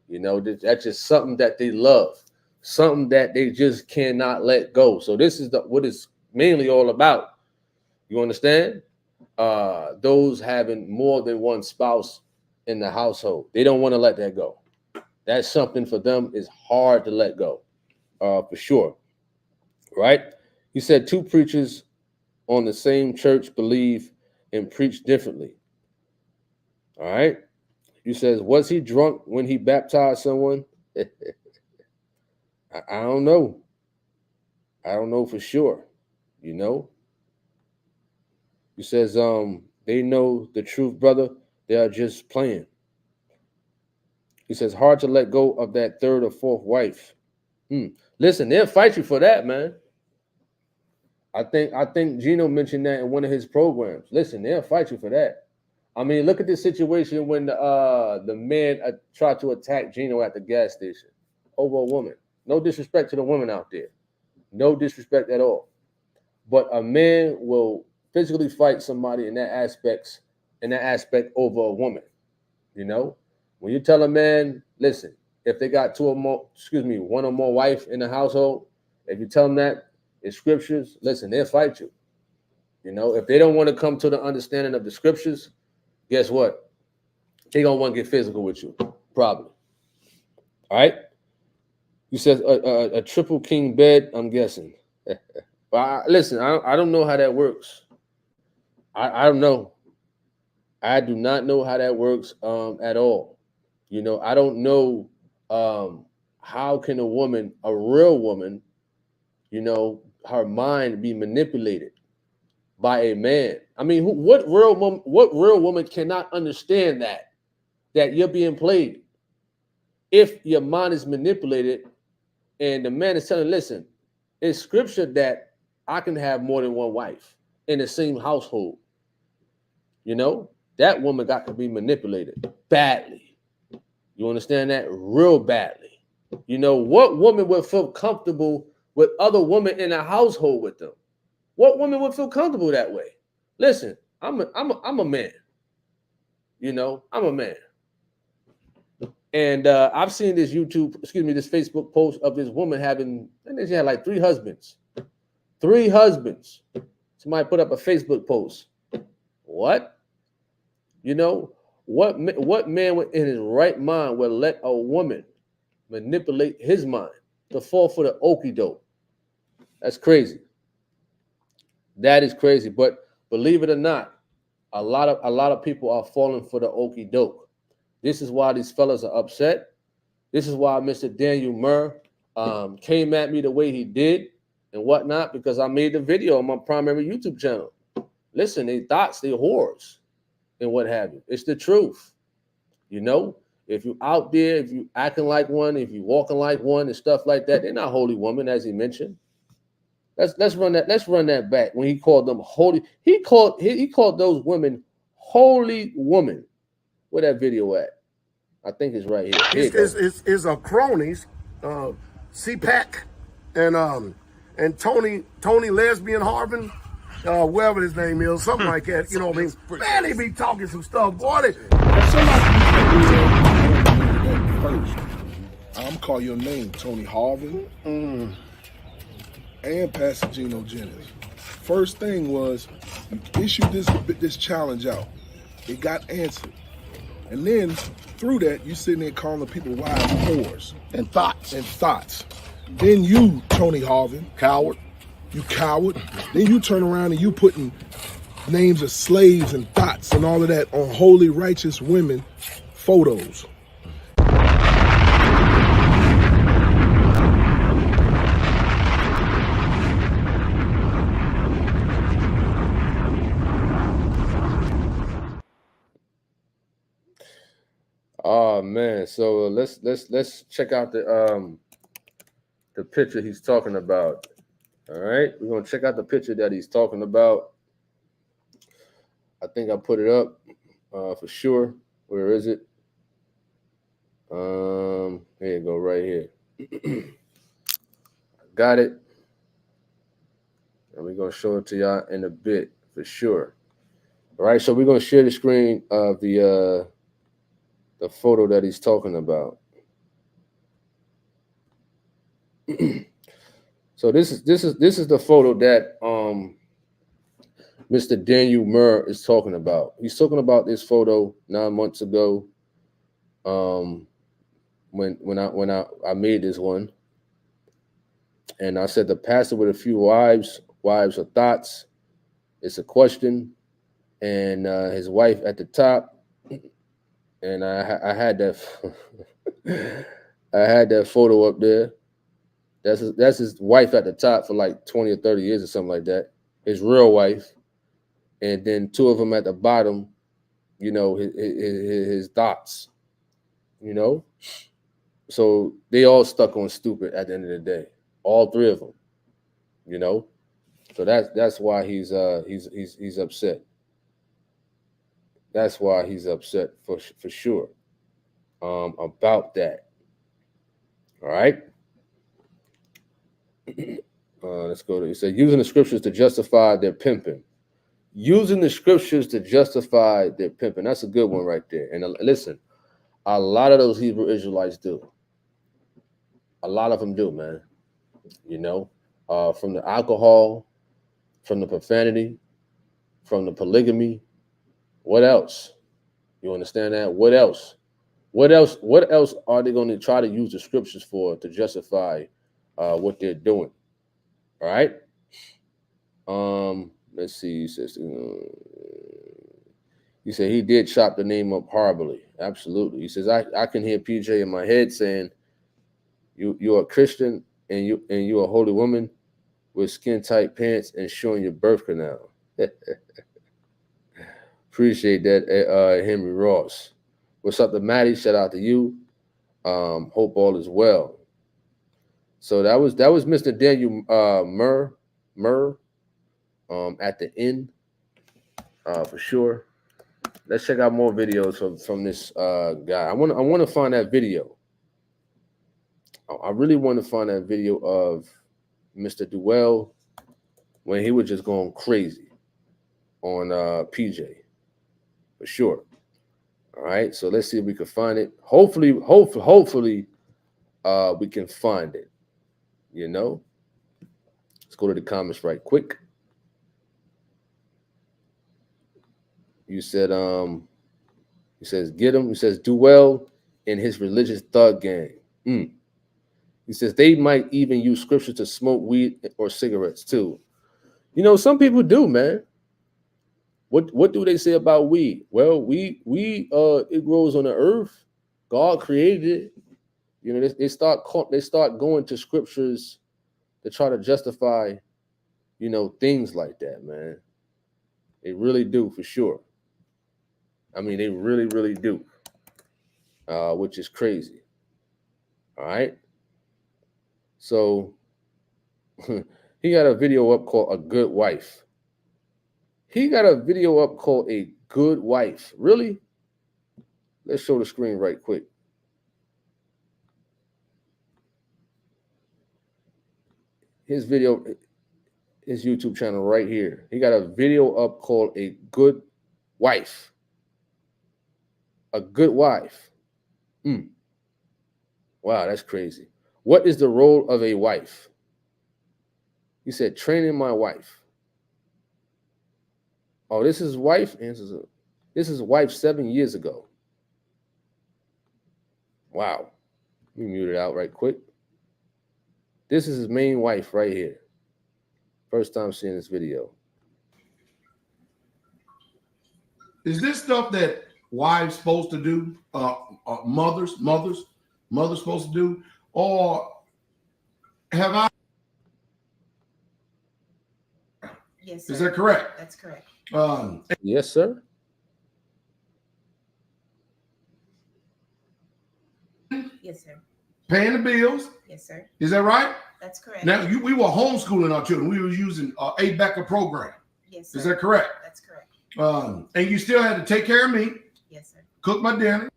You know, that's just something that they love, something that they just cannot let go. So this is what it's mainly all about. You understand? Those having more than one spouse in the household, they don't want to let that go. That's something for them is hard to let go, for sure. Right? He said 2 preachers on the same church believe and preach differently. All right. He says, was he drunk when he baptized someone? I don't know. I don't know for sure. You know. He says, they know the truth, brother. They are just playing. He says, hard to let go of that 3rd or 4th wife. Listen, they'll fight you for that, man. I think Gino mentioned that in one of his programs. Listen, they'll fight you for that. I mean, look at this situation when the man tried to attack Gino at the gas station over a woman. No disrespect to the women out there. No disrespect at all. But a man will physically fight somebody in that aspect over a woman. You know, when you tell a man, listen, if they got one or more wife in the household, if you tell them that in scriptures, listen, they'll fight you. You know, if they don't want to come to the understanding of the scriptures, guess what? They're going to want to get physical with you, probably. All right? You said a triple king bed, I'm guessing. Listen, I don't know how that works. I don't know. I do not know how that works at all. You know, I don't know how can a real woman, you know, her mind be manipulated by a man. I mean, what real woman cannot understand that you're being played if your mind is manipulated and the man is telling, listen, it's scripture that I can have more than one wife in the same household. You know, that woman got to be manipulated badly. You understand that? Real badly. You know, what woman would feel comfortable with other women in a household with them? What woman would feel comfortable that way? Listen, I'm a man. You know, I'm a man. And I've seen this this Facebook post of this woman having, I think she had like 3 husbands. 3 husbands. Somebody put up a Facebook post. What? You know, what man in his right mind would let a woman manipulate his mind to fall for the okie doke? That's crazy. That is crazy. But believe it or not, a lot of people are falling for the okie doke. This is why these fellas are upset. This is why Mr. Daniel Muir came at me the way he did and whatnot, because I made the video on my primary YouTube channel. Listen, they thoughts, they whores, and what have you. It's the truth. You know, if you out there, if you acting like one, if you walking like one and stuff like that, they're not holy woman, as he mentioned. Let's run that back. When he called them holy, he called those women holy woman. Where that video at? I think it's right here. It's a cronies, CPAC, and Tony Lesbian Harvin, whatever his name is, something like that. You know what I mean? Man, they be talking some stuff, boy. I'm call your name, Tony Harvin, and Pastor Gino Jennings. First thing was you issued this challenge out. It got answered. And then through that, you sitting there calling people wives whores And thoughts. Then you, Tony Harvin, coward. You coward. Then you turn around and you putting names of slaves and thoughts and all of that on holy, righteous women photos. Oh man, so let's check out the picture he's talking about. All right, we're gonna check out the picture that he's talking about. I think I put it up for sure. Where is it? Here you go, right here. Got it. And we're gonna show it to y'all in a bit for sure. All right, so we're gonna share the screen of the photo that he's talking about. So this is the photo that Mr. Daniel Muir is talking about. He's talking about this photo 9 months ago. When I made this one, and I said the pastor with a few wives or thoughts. It's a question, and his wife at the top. And I had that I had that photo up there. That's his wife at the top for like 20 or 30 years or something like that. His real wife, and then 2 of them at the bottom. You know, his thoughts. You know, so they all stuck on stupid at the end of the day. All 3 of them. You know, so that's why he's upset. That's why he's upset for sure about that. All right. Let's go to, he said, using the scriptures to justify their pimping. Using the scriptures to justify their pimping. That's a good one right there. And listen, a lot of those Hebrew Israelites do. A lot of them do, man. You know, from the alcohol, from the profanity, from the polygamy. What else? You understand that? What else? What else are they going to try to use the scriptures for to justify what they're doing? All right. Let's see. He said he did chop the name up horribly. Absolutely. He says I can hear PJ in my head saying you're a Christian and you're a holy woman with skin tight pants and showing your birth canal. Appreciate that, Henry Ross. What's up to Maddie? Shout out to you. Hope all is well. So that was Mr. Daniel Muir at the end for sure. Let's check out more videos from this guy. I want to find that video. I really want to find that video of Mr. Duell when he was just going crazy on PJ, for sure. All right, so let's see if we can find it. Hopefully, we can find it. You know, let's go to the comments right quick. You said, he says, get him. He says, Duell in his religious thug gang. He says they might even use scripture to smoke weed or cigarettes too. You know, some people do, man. What do they say about weed? Well, we it grows on the earth. God created it. You know, they start going to scriptures to try to justify, you know, things like that, man. They really do, for sure. I mean, they really, really do. Which is crazy. All right. So he got a video up called A Good Wife. He got a video up called A Good Wife. Really? Let's show the screen right quick. His video, his YouTube channel right here. He got a video up called A Good Wife. A Good Wife. Wow, that's crazy. What is the role of a wife? He said, training my wife. Oh, this is wife? This is wife 7 years ago. Wow. Let me mute it out right quick. This is his main wife right here. First time seeing this video. Is this stuff that wives supposed to do? Mothers supposed to do? Or have I? Yes, sir. Is that correct? That's correct. Yes, sir. Yes, sir. Paying the bills. Yes, sir. Is that right? That's correct. Now, we were homeschooling our children. We were using a Becker program. Yes, sir. Is that correct? That's correct. And you still had to take care of me, Yes, sir. cook my dinner.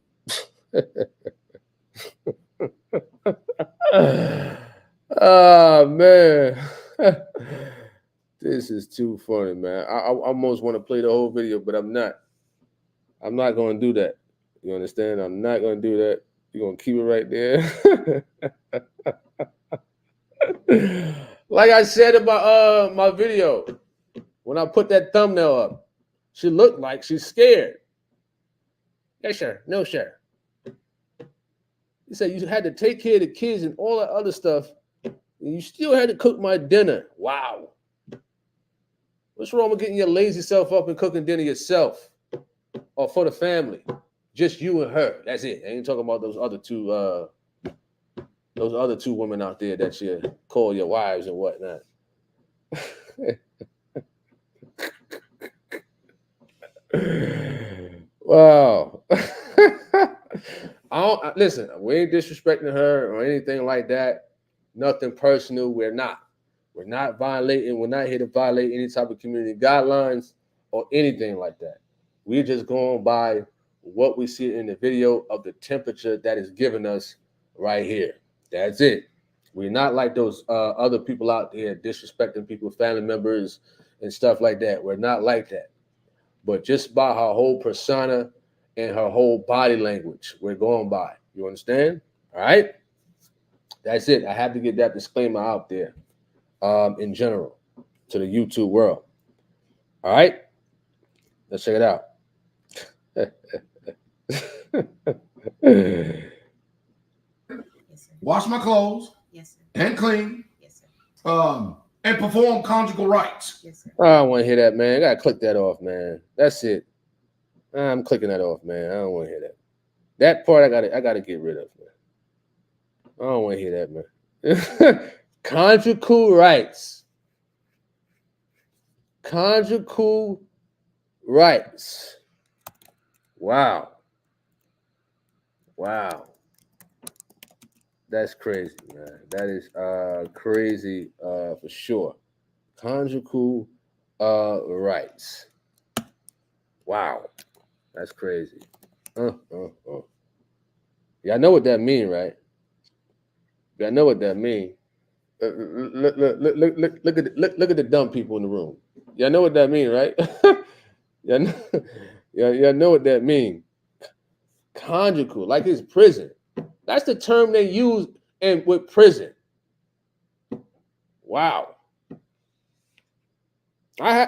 Oh, man. This is too funny, man. I almost want to play the whole video, but I'm not. I'm not going to do that. You understand? I'm not going to do that. You're going to keep it right there. Like I said in my video, when I put that thumbnail up, she looked like she's scared. Yes, sir. No, sir. He said you had to take care of the kids and all that other stuff, and you still had to cook my dinner. Wow. What's wrong with getting your lazy self up and cooking dinner yourself or for the family? Just you and her. That's it. I ain't talking about those other two women out there that you call your wives and whatnot. Wow. Listen, we ain't disrespecting her or anything like that. Nothing personal. We're not violating. We're not here to violate any type of community guidelines or anything like that. We're just going by what we see in the video of the temperature that is given us right here. That's it. We're not like those other people out there disrespecting people, family members, and stuff like that. We're not like that. But just by her whole persona and her whole body language, we're going by. You understand? All right? That's it. I have to get that disclaimer out there in general to the YouTube world. All right? Let's check it out. Yes, sir. Wash my clothes. Yes, sir. And clean. Yes, sir. And perform conjugal rights. Yes, sir. I don't want to hear that, man. I gotta click that off, man. That's it. I'm clicking that off, man. I don't want to hear that. That part I gotta get rid of, man. I don't want to hear that, man. Conjugal rights. Conjugal rights. Wow. Wow. That's crazy, man. That is crazy for sure. Conjugal rights. Wow. That's crazy. Yeah, I know what that means, right? I know what that means. Look at the dumb people in the room. Y'all know what that means, right? y'all know what that means. Conjugal, like it's prison. That's the term they use with prison. Wow.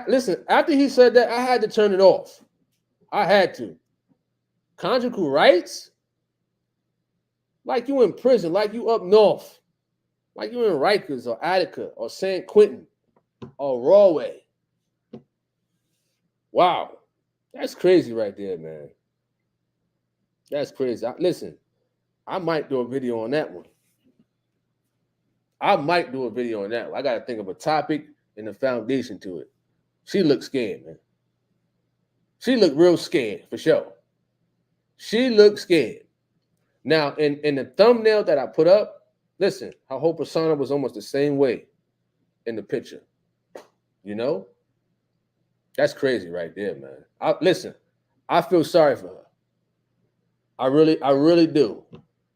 Listen, after he said that, I had to turn it off. I had to. Conjugal rights? Like you in prison, like you up north, like you in Rikers or Attica or San Quentin or Rawway. Wow. That's crazy right there, man. That's crazy. Listen, I might do a video on that one. I got to think of a topic and a foundation to it. She looked scared, man. She looked real scared, for sure. She looked scared. Now, in the thumbnail that I put up, listen, her whole persona was almost the same way in the picture. You know? That's crazy right there, man. Listen, I feel sorry for her. I really do.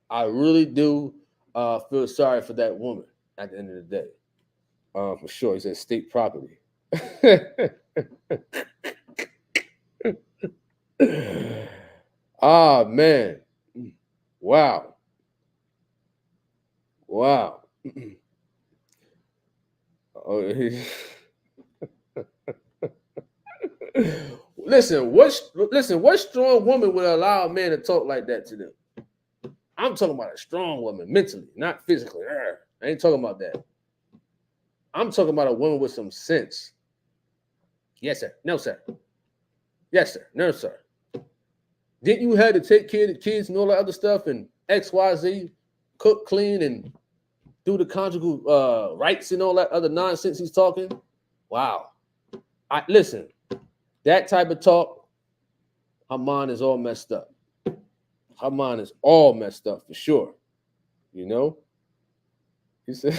I really do feel sorry for that woman at the end of the day. For sure. He said state property. Ah, man. Wow. Wow. Listen, what strong woman would allow a man to talk like that to them? I'm talking about a strong woman, mentally, not physically. I ain't talking about that. I'm talking about a woman with some sense. Yes, sir. No, sir. Yes, sir. No, sir. Didn't you have to take care of the kids and all that other stuff and XYZ, cook, clean, and do the conjugal rights and all that other nonsense he's talking? Wow. Listen, that type of talk, her mind is all messed up. Her mind is all messed up for sure. You know? He said,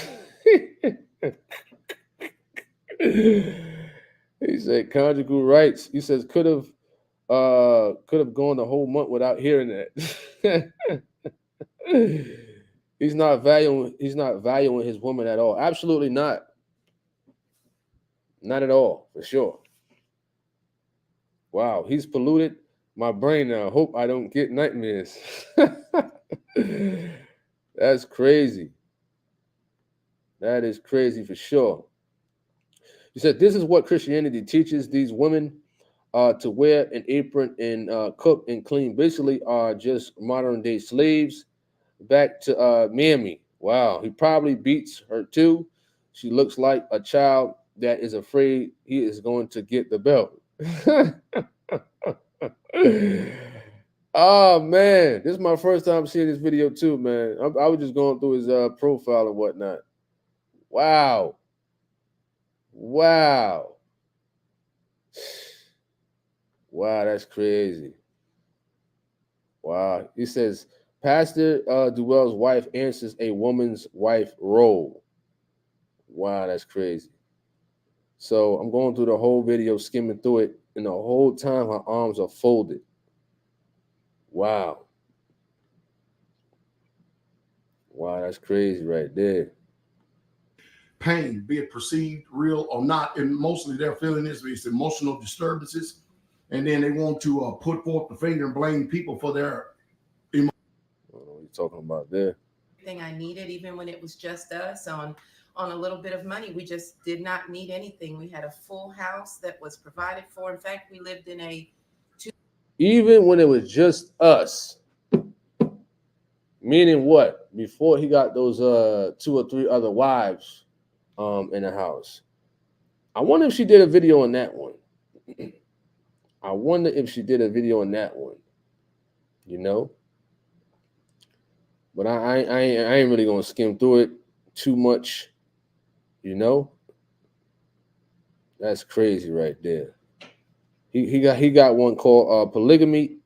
he said conjugal rights. He says could have gone the whole month without hearing that. He's not valuing his woman at all. Absolutely not. Not at all, for sure. Wow, he's polluted my brain now. Hope I don't get nightmares. That's crazy. That is crazy for sure. He said, this is what Christianity teaches these women to wear an apron and cook and clean. Basically are just modern day slaves. Back to Miami. Wow, he probably beats her too. She looks like a child that is afraid he is going to get the belt. Oh man, this is my first time seeing this video too, man. I was just going through his profile and whatnot. Wow. Wow, that's crazy. Wow. He says, Pastor Duell's wife answers a woman's wife role. Wow, that's crazy. So I'm going through the whole video, skimming through it, and the whole time her arms are folded. Wow. Wow, that's crazy right there. Pain, be it perceived, real or not, and mostly they're feeling this, it's emotional disturbances, and then they want to put forth the finger and blame people for their emotions. I don't know what you're talking about there. Everything I needed, even when it was just us on a little bit of money. We just did not need anything. We had a full house that was provided for. In fact, we lived in even when it was just us. Meaning what? Before he got those 2 or 3 other wives in the house. I wonder if she did a video on that one. You know? But I ain't really gonna skim through it too much. You know? That's crazy right there. He got one called polygamy.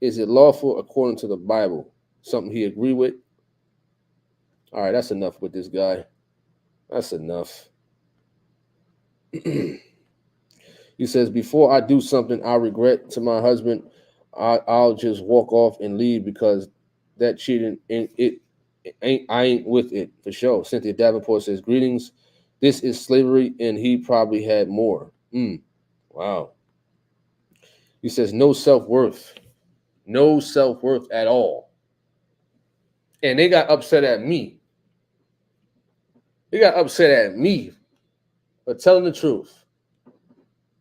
Is it lawful according to the Bible? Something he agree with. All right, that's enough with this guy. That's enough. He says, before I do something I regret to my husband, I'll just walk off and leave because that cheating I ain't with it for sure. Cynthia Davenport says, greetings. This is slavery, and he probably had more. Wow. He says, no self-worth. No self-worth at all. And they got upset at me. They got upset at me for telling the truth.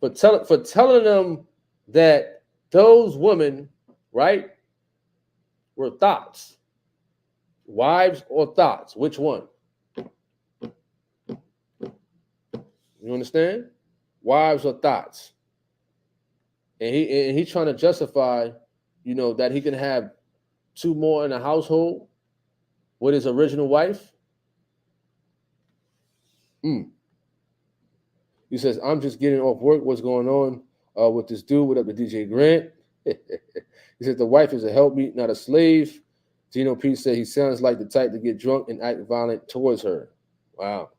For telling them that those women, right, were thoughts. Wives or thoughts? Which one? You understand? Wives or thoughts? And he trying to justify, you know, that he can have two more in a household with his original wife. He says, I'm just getting off work. What's going on with this dude? What up to DJ Grant? He says the wife is a helpmeet, not a slave. Gino P said he sounds like the type to get drunk and act violent towards her. Wow.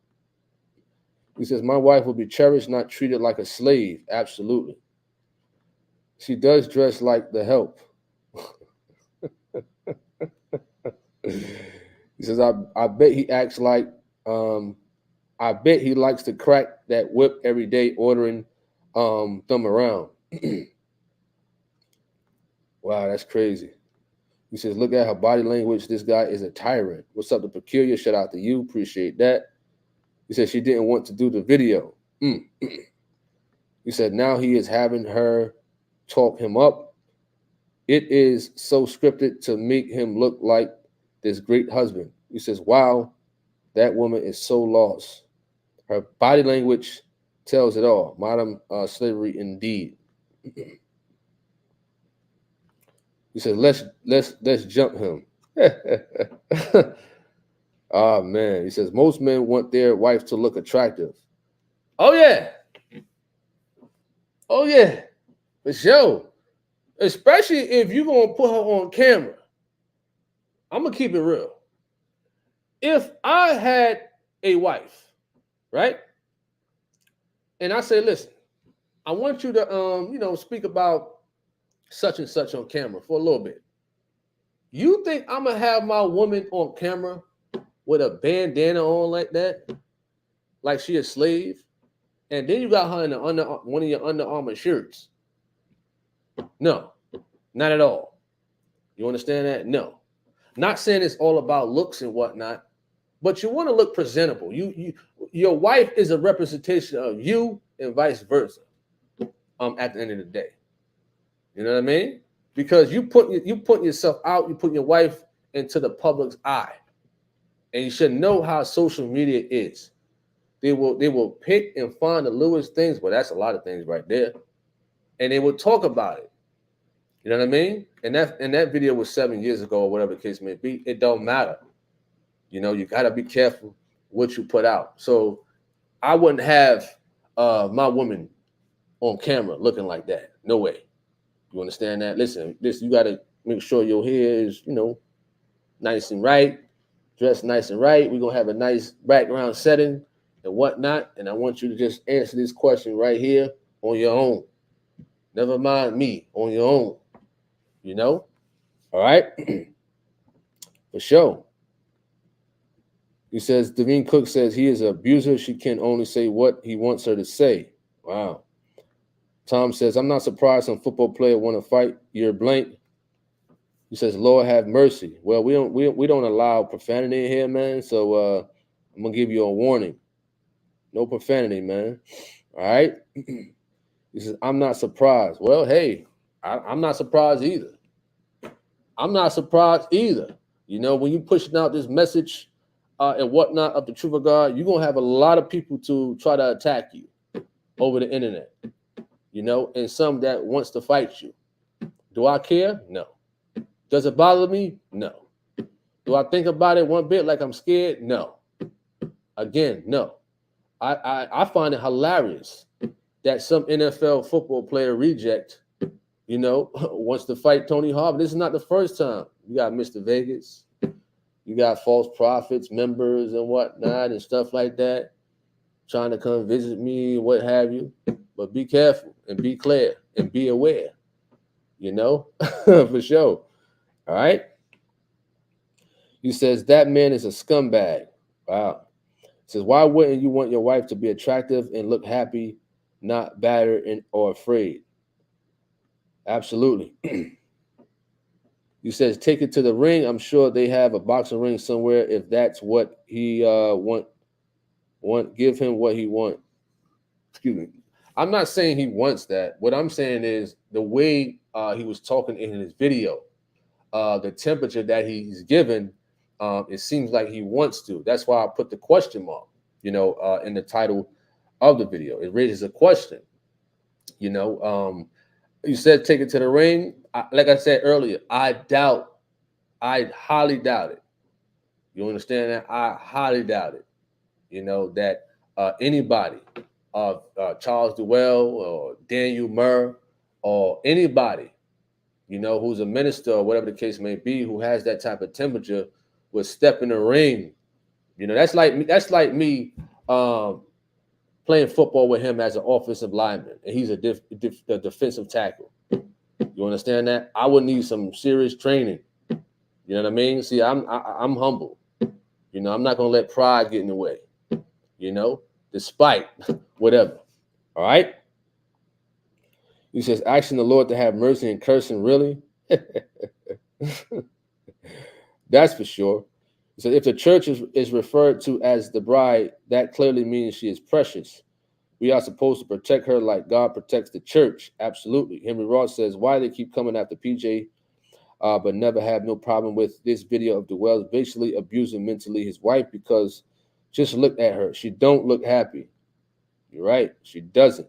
He says, my wife will be cherished, not treated like a slave. Absolutely. She does dress like the help. He says, I bet he acts like, I bet he likes to crack that whip every day, ordering them around. Wow, that's crazy. He says, look at her body language. This guy is a tyrant. What's up, the Peculiar? Shout out to you. Appreciate that. He said she didn't want to do the video. He said now he is having her talk him up. It is so scripted to make him look like this great husband. He says, wow, that woman is so lost. Her body language tells it all. Modern slavery indeed. He said, let's jump him. Oh man. He says most men want their wife to look attractive. Oh yeah. Oh yeah. For sure. Especially if you're gonna put her on camera. I'm gonna keep it real. If I had a wife, right? And I say, listen, I want you to speak about such and such on camera for a little bit. You think I'm gonna have my woman on camera with a bandana on like that, like she a slave, and then you got her in one of your Under Armour shirts? No, not at all. You understand that? No. Not saying it's all about looks and whatnot, but you want to look presentable. Your wife is a representation of you and vice versa. At the end of the day. You know what I mean? Because you put yourself out, you put your wife into the public's eye. And you should know how social media is. They will pick and find the littlest things, but that's a lot of things right there. And they will talk about it. You know what I mean? And that video was 7 years ago or whatever the case may be. It don't matter. You know, you gotta be careful what you put out. So I wouldn't have my woman on camera looking like that. No way. You understand that? Listen, you got to make sure your hair is, nice and right, dressed nice and right. We're going to have a nice background setting and whatnot. And I want you to just answer this question right here on your own. Never mind me, on your own. All right? For sure. He says, Devine Cook says he is an abuser. She can only say what he wants her to say. Wow. Tom says, I'm not surprised some football player want to fight. You're blank. He says, Lord have mercy. Well, we don't allow profanity in here, man. So I'm gonna give you a warning. No profanity, man. All right. He says, I'm not surprised. Well, hey, I'm not surprised either. I'm not surprised either. When you pushing out this message and whatnot of the truth of God, you're gonna have a lot of people to try to attack you over the internet. And some that wants to fight you. Do I care? No. Does it bother me? No. Do I think about it one bit like I'm scared? No. Again, no. I find it hilarious that some NFL football player reject, wants to fight Tony Harvin. This is not the first time. You got Mr. Vegas. You got false prophets, members and whatnot and stuff like that, trying to come visit me, what have you. But be careful and be clear and be aware, for sure. All right. He says, that man is a scumbag. Wow. He says, why wouldn't you want your wife to be attractive and look happy, not battered or afraid? Absolutely. He says, take it to the ring. I'm sure they have a boxing ring somewhere. If that's what he want, give him what he want. Excuse me. I'm not saying he wants that. What I'm saying is the way he was talking in his video, the temperature that he's given, it seems like he wants to. That's why I put the question mark, in the title of the video. It raises a question. You said take it to the ring. Like I said earlier, I highly doubt it. You understand that? I highly doubt it. That anybody, Charles Duell or Daniel Muir or anybody, who's a minister or whatever the case may be, who has that type of temperature, would step in the ring. That's like me playing football with him as an offensive lineman, and he's a defensive tackle. You understand that? I would need some serious training. You know what I mean? See, I'm humble. I'm not gonna let pride get in the way. Despite whatever. All right. He says, asking the Lord to have mercy and cursing, really? That's for sure. He said, if the church is referred to as the bride, that clearly means she is precious. We are supposed to protect her like God protects the church. Absolutely. Henry Ross says, why they keep coming after PJ, but never have no problem with this video of Duell basically abusing mentally his wife, because just look at her. She don't look happy. You're right. She doesn't.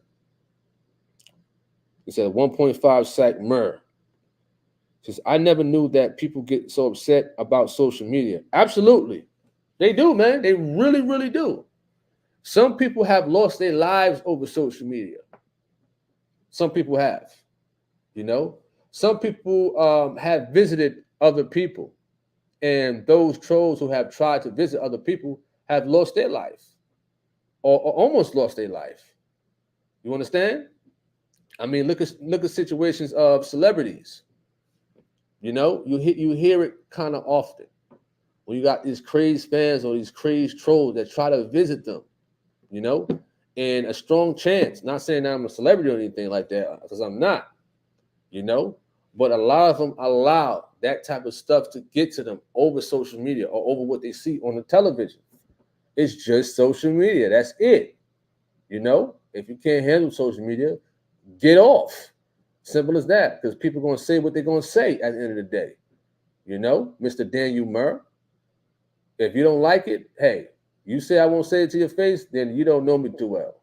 He said 1.5 sack Muir. Says, I never knew that people get so upset about social media. Absolutely. They do, man. They really, really do. Some people have lost their lives over social media. Some people have. Some people have visited other people. And those trolls who have tried to visit other people have lost their life or almost lost their life. You understand? I mean, look at situations of celebrities. You hear it kind of often when you got these crazed fans or these crazed trolls that try to visit them, and a strong chance, not saying that I'm a celebrity or anything like that, because I'm not, but a lot of them allow that type of stuff to get to them over social media or over what they see on the television. It's just social media. That's it. If you can't handle social media, get off. Simple as that, because people are going to say what they're going to say at the end of the day. Mr. Daniel Muir, if you don't like it, hey, you say I won't say it to your face, then you don't know me too well.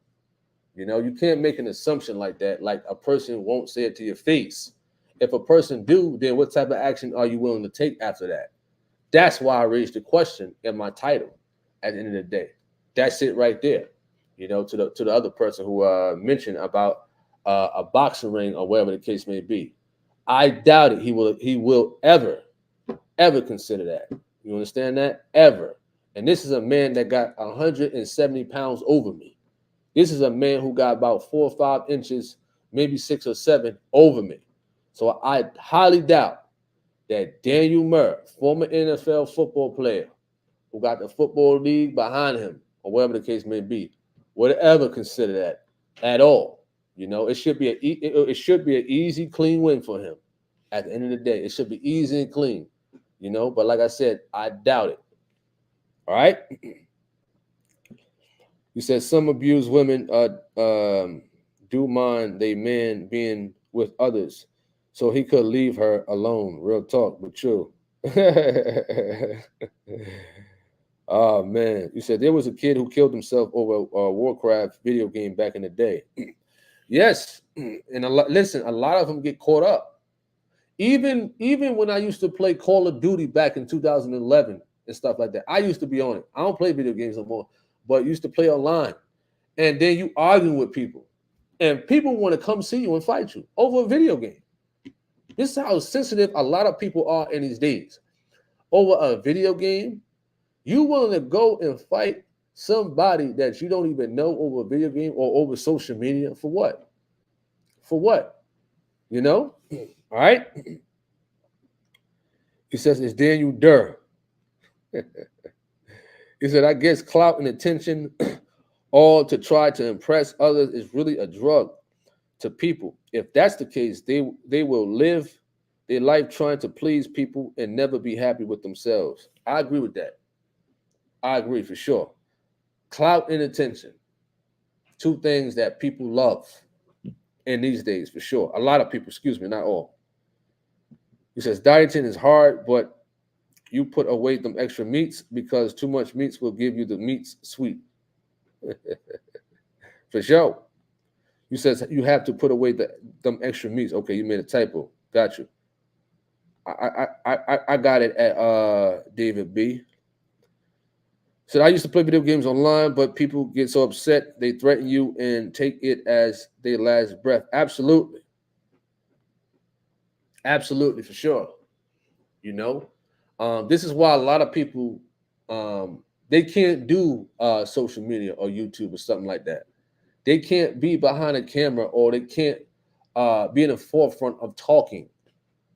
You can't make an assumption like that, like a person won't say it to your face. If a person do, then what type of action are you willing to take after that? That's why I raised the question in my title at the end of the day. That's it right there. To the other person who mentioned about a boxing ring or whatever the case may be. I doubt it he will ever consider that. You understand that? Ever. And this is a man that got 170 pounds over me. This is a man who got about 4 or 5 inches, maybe 6 or 7 over me. So I highly doubt that Daniel Muir, former NFL football player who got the football league behind him or whatever the case may be, would ever consider that at all. It should be an easy, clean win for him. At the end of the day, it should be easy and clean. But like I said, I doubt it. All right. You said some abused women do mind they man being with others, so he could leave her alone. Real talk, but true. Oh man, you said there was a kid who killed himself over a Warcraft video game back in the day. Yes, and a lot of them get caught up. Even when I used to play Call of Duty back in 2011 and stuff like that, I used to be on it. I don't play video games no more, but used to play online. And then you arguing with people, and people want to come see you and fight you over a video game. This is how sensitive a lot of people are in these days. Over a video game, you willing to go and fight somebody that you don't even know over a video game or over social media for what? For what? All right. He says it's Daniel Muir. He said, I guess clout and attention, all to try to impress others, is really a drug to people. If that's the case, they will live their life trying to please people and never be happy with themselves. I agree with that. I agree for sure. Clout and attention, two things that people love in these days for sure. A lot of people, excuse me, not all. He says dieting is hard, but you put away them extra meats because too much meats will give you the meats sweet. For sure. You says you have to put away them extra meats. Okay, you made a typo. Got you. I got it at David B. Said I used to play video games online, but people get so upset they threaten you and take it as their last breath. Absolutely. Absolutely, for sure. You know, this is why a lot of people they can't do social media or YouTube or something like that. They can't be behind a camera or they can't be in the forefront of talking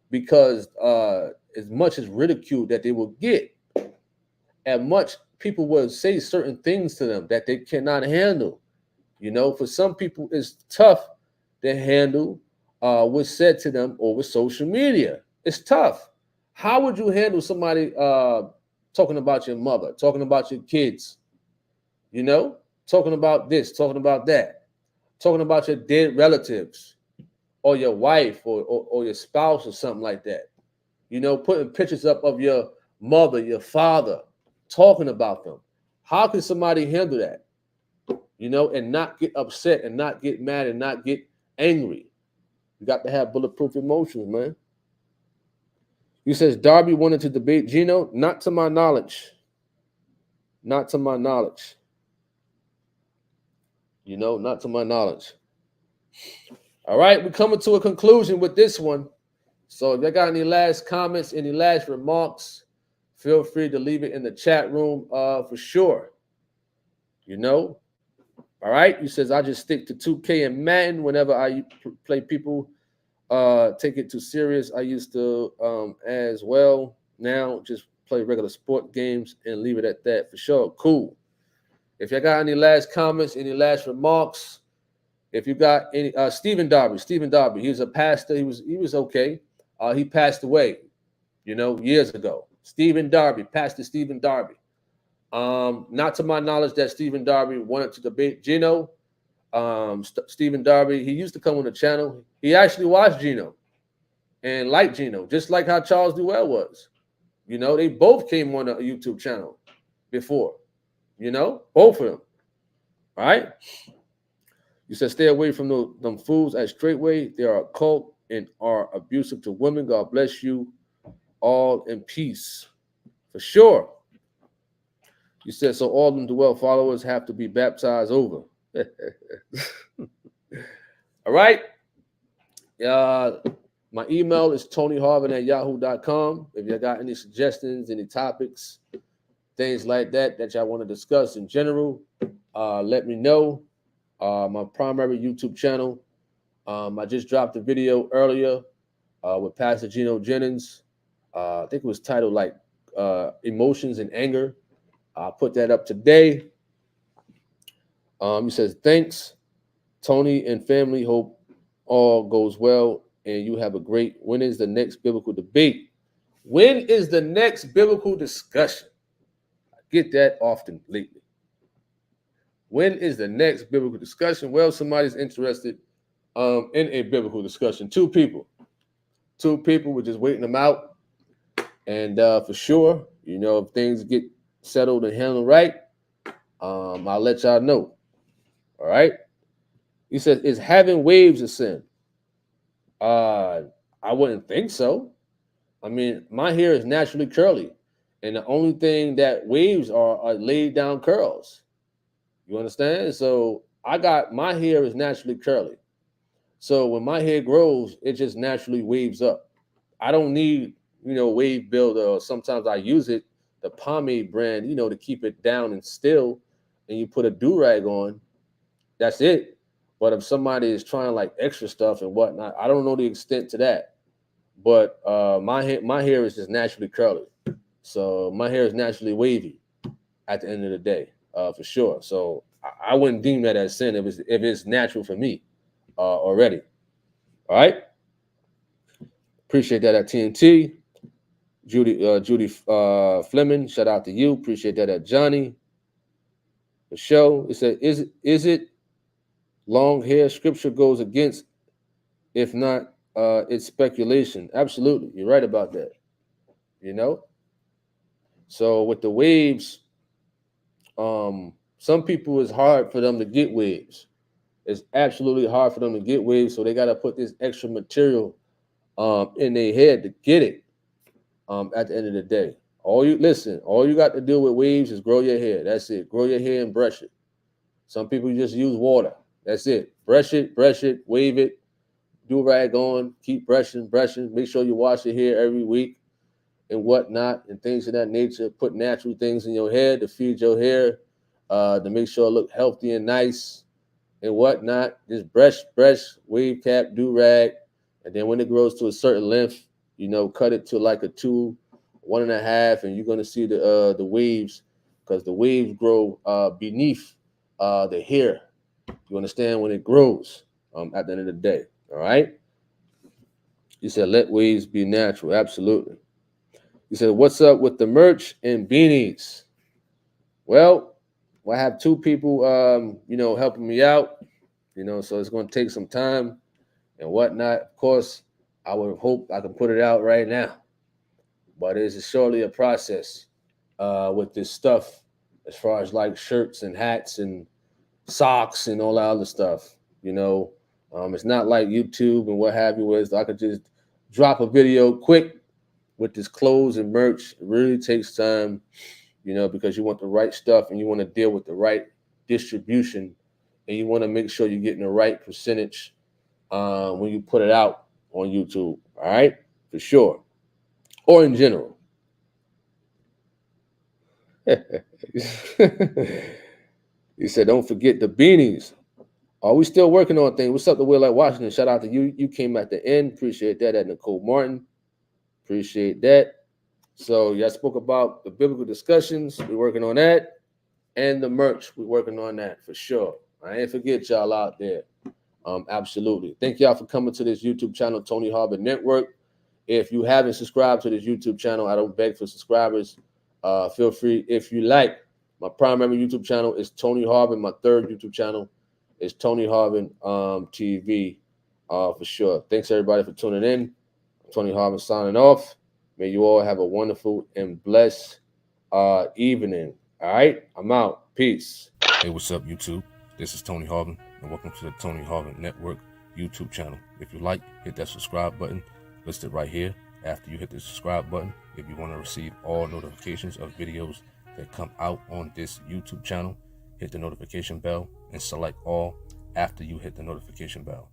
because as much as ridicule that they will get, and much people will say certain things to them that they cannot handle. You know, for some people, it's tough to handle what's said to them over social media. It's tough. How would you handle somebody talking about your mother, talking about your kids, you know, talking about this, talking about that, talking about your dead relatives or your wife or your spouse or something like that, you know, putting pictures up of your mother, your father, talking about them. How can somebody handle that, you know, and not get upset and not get mad and not get angry? You got to have bulletproof emotions, man. He says, Darby wanted to debate Gino. Not to my knowledge. Not to my knowledge. You know, not to my knowledge. All right, we're coming to a conclusion with this one. So if you got any last comments, any last remarks, feel free to leave it in the chat room for sure. You know? All right, he says, I just stick to 2K and Madden whenever I play people. Take it too serious. I used to as well. Now just play regular sport games and leave it at that for sure. Cool. If you got any last comments, any last remarks, if you got any Stephen Darby, he was a pastor. He was okay. He passed away, you know, years ago. Stephen Darby, Pastor Stephen Darby. Not to my knowledge that Stephen Darby wanted to debate Gino. Stephen Darby, he used to come on the channel. He actually watched Gino and liked Gino, just like how Charles Duell was. You know, they both came on a YouTube channel before. You know, both of them. All right. You said stay away from them fools at Straightway. They are a cult and are abusive to women. God bless you all in peace. For sure. You said so all them Duell followers have to be baptized over. All right. My email is tonyharvin@yahoo.com. If you got any suggestions, any topics, things like that y'all want to discuss in general, let me know. My primary YouTube channel, I just dropped a video earlier with Pastor Gino Jennings. I think it was titled like Emotions and Anger. I'll put that up today. He says, thanks, Tony and family. Hope all goes well and you have a great. When is the next biblical debate? When is the next biblical discussion? I get that often lately. When is the next biblical discussion? Well, somebody's interested in a biblical discussion. Two people. We're just waiting them out. And for sure, you know, if things get settled and handled right, I'll let y'all know. All right. He says, is having waves a sin? I wouldn't think so. I mean, my hair is naturally curly. And the only thing that waves are laid down curls. You understand? So my hair is naturally curly. So when my hair grows, it just naturally waves up. I don't need, wave builder, or sometimes I use it, the pomade brand, to keep it down and still, and you put a do-rag on, that's it. But if somebody is trying like extra stuff and whatnot, I don't know the extent to that. But my hair is just naturally curly. So my hair is naturally wavy at the end of the day, for sure. So I wouldn't deem that as sin if it's natural for me already. All right. Appreciate that at TNT. Judy Fleming, shout out to you. Appreciate that at Johnny. The show. It said, is it long hair? Scripture goes against. If not, it's speculation. Absolutely. You're right about that. You know? So with the waves, some people, it's hard for them to get waves. It's absolutely hard for them to get waves. So they got to put this extra material in their head to get it at the end of the day. All you got to do with waves is grow your hair. That's it. Grow your hair and brush it. Some people just use water. That's it. Brush it, wave it, do rag on, keep brushing. Make sure you wash your hair every week and whatnot and things of that nature. Put natural things in your hair to feed your hair, to make sure it look healthy and nice and whatnot. Just brush, wave cap, do rag. And then when it grows to a certain length, cut it to like a 2, 1.5, and you're going to see the waves, because the waves grow beneath the hair. You understand? When it grows at the end of the day. All right. You said, let waves be natural. Absolutely. You said, what's up with the merch and beanies? Well, I have 2 people, helping me out, so it's going to take some time and whatnot. Of course, I would hope I can put it out right now, but it's surely a process with this stuff, as far as like shirts and hats and socks and all that other stuff. It's not like YouTube and what have you, where I could just drop a video quick with this clothes and merch. It really takes time, because you want the right stuff and you want to deal with the right distribution, and you want to make sure you're getting the right percentage when you put it out on YouTube. All right, for sure, or in general. He said, don't forget the beanies. Are we still working on things? What's up to Will at Washington? Shout out to you. You came at the end. Appreciate that. At Nicole Martin. Appreciate that. So y'all spoke about the biblical discussions. We're working on that. And the merch. We're working on that for sure. I ain't forget y'all out there. Absolutely. Thank y'all for coming to this YouTube channel, Tony Harvin Network. If you haven't subscribed to this YouTube channel, I don't beg for subscribers. Feel free if you like. My primary YouTube channel is Tony Harvin. My third YouTube channel is Tony Harvin TV for sure. Thanks everybody for tuning in. Tony Harvin signing off. May you all have a wonderful and blessed evening. All right, I'm out. Peace. Hey, what's up, YouTube? This is Tony Harvin, and welcome to the Tony Harvin Network YouTube channel. If you like, hit that subscribe button listed right here. After you hit the subscribe button, if you want to receive all notifications of videos that come out on this YouTube channel, hit the notification bell and select all after you hit the notification bell.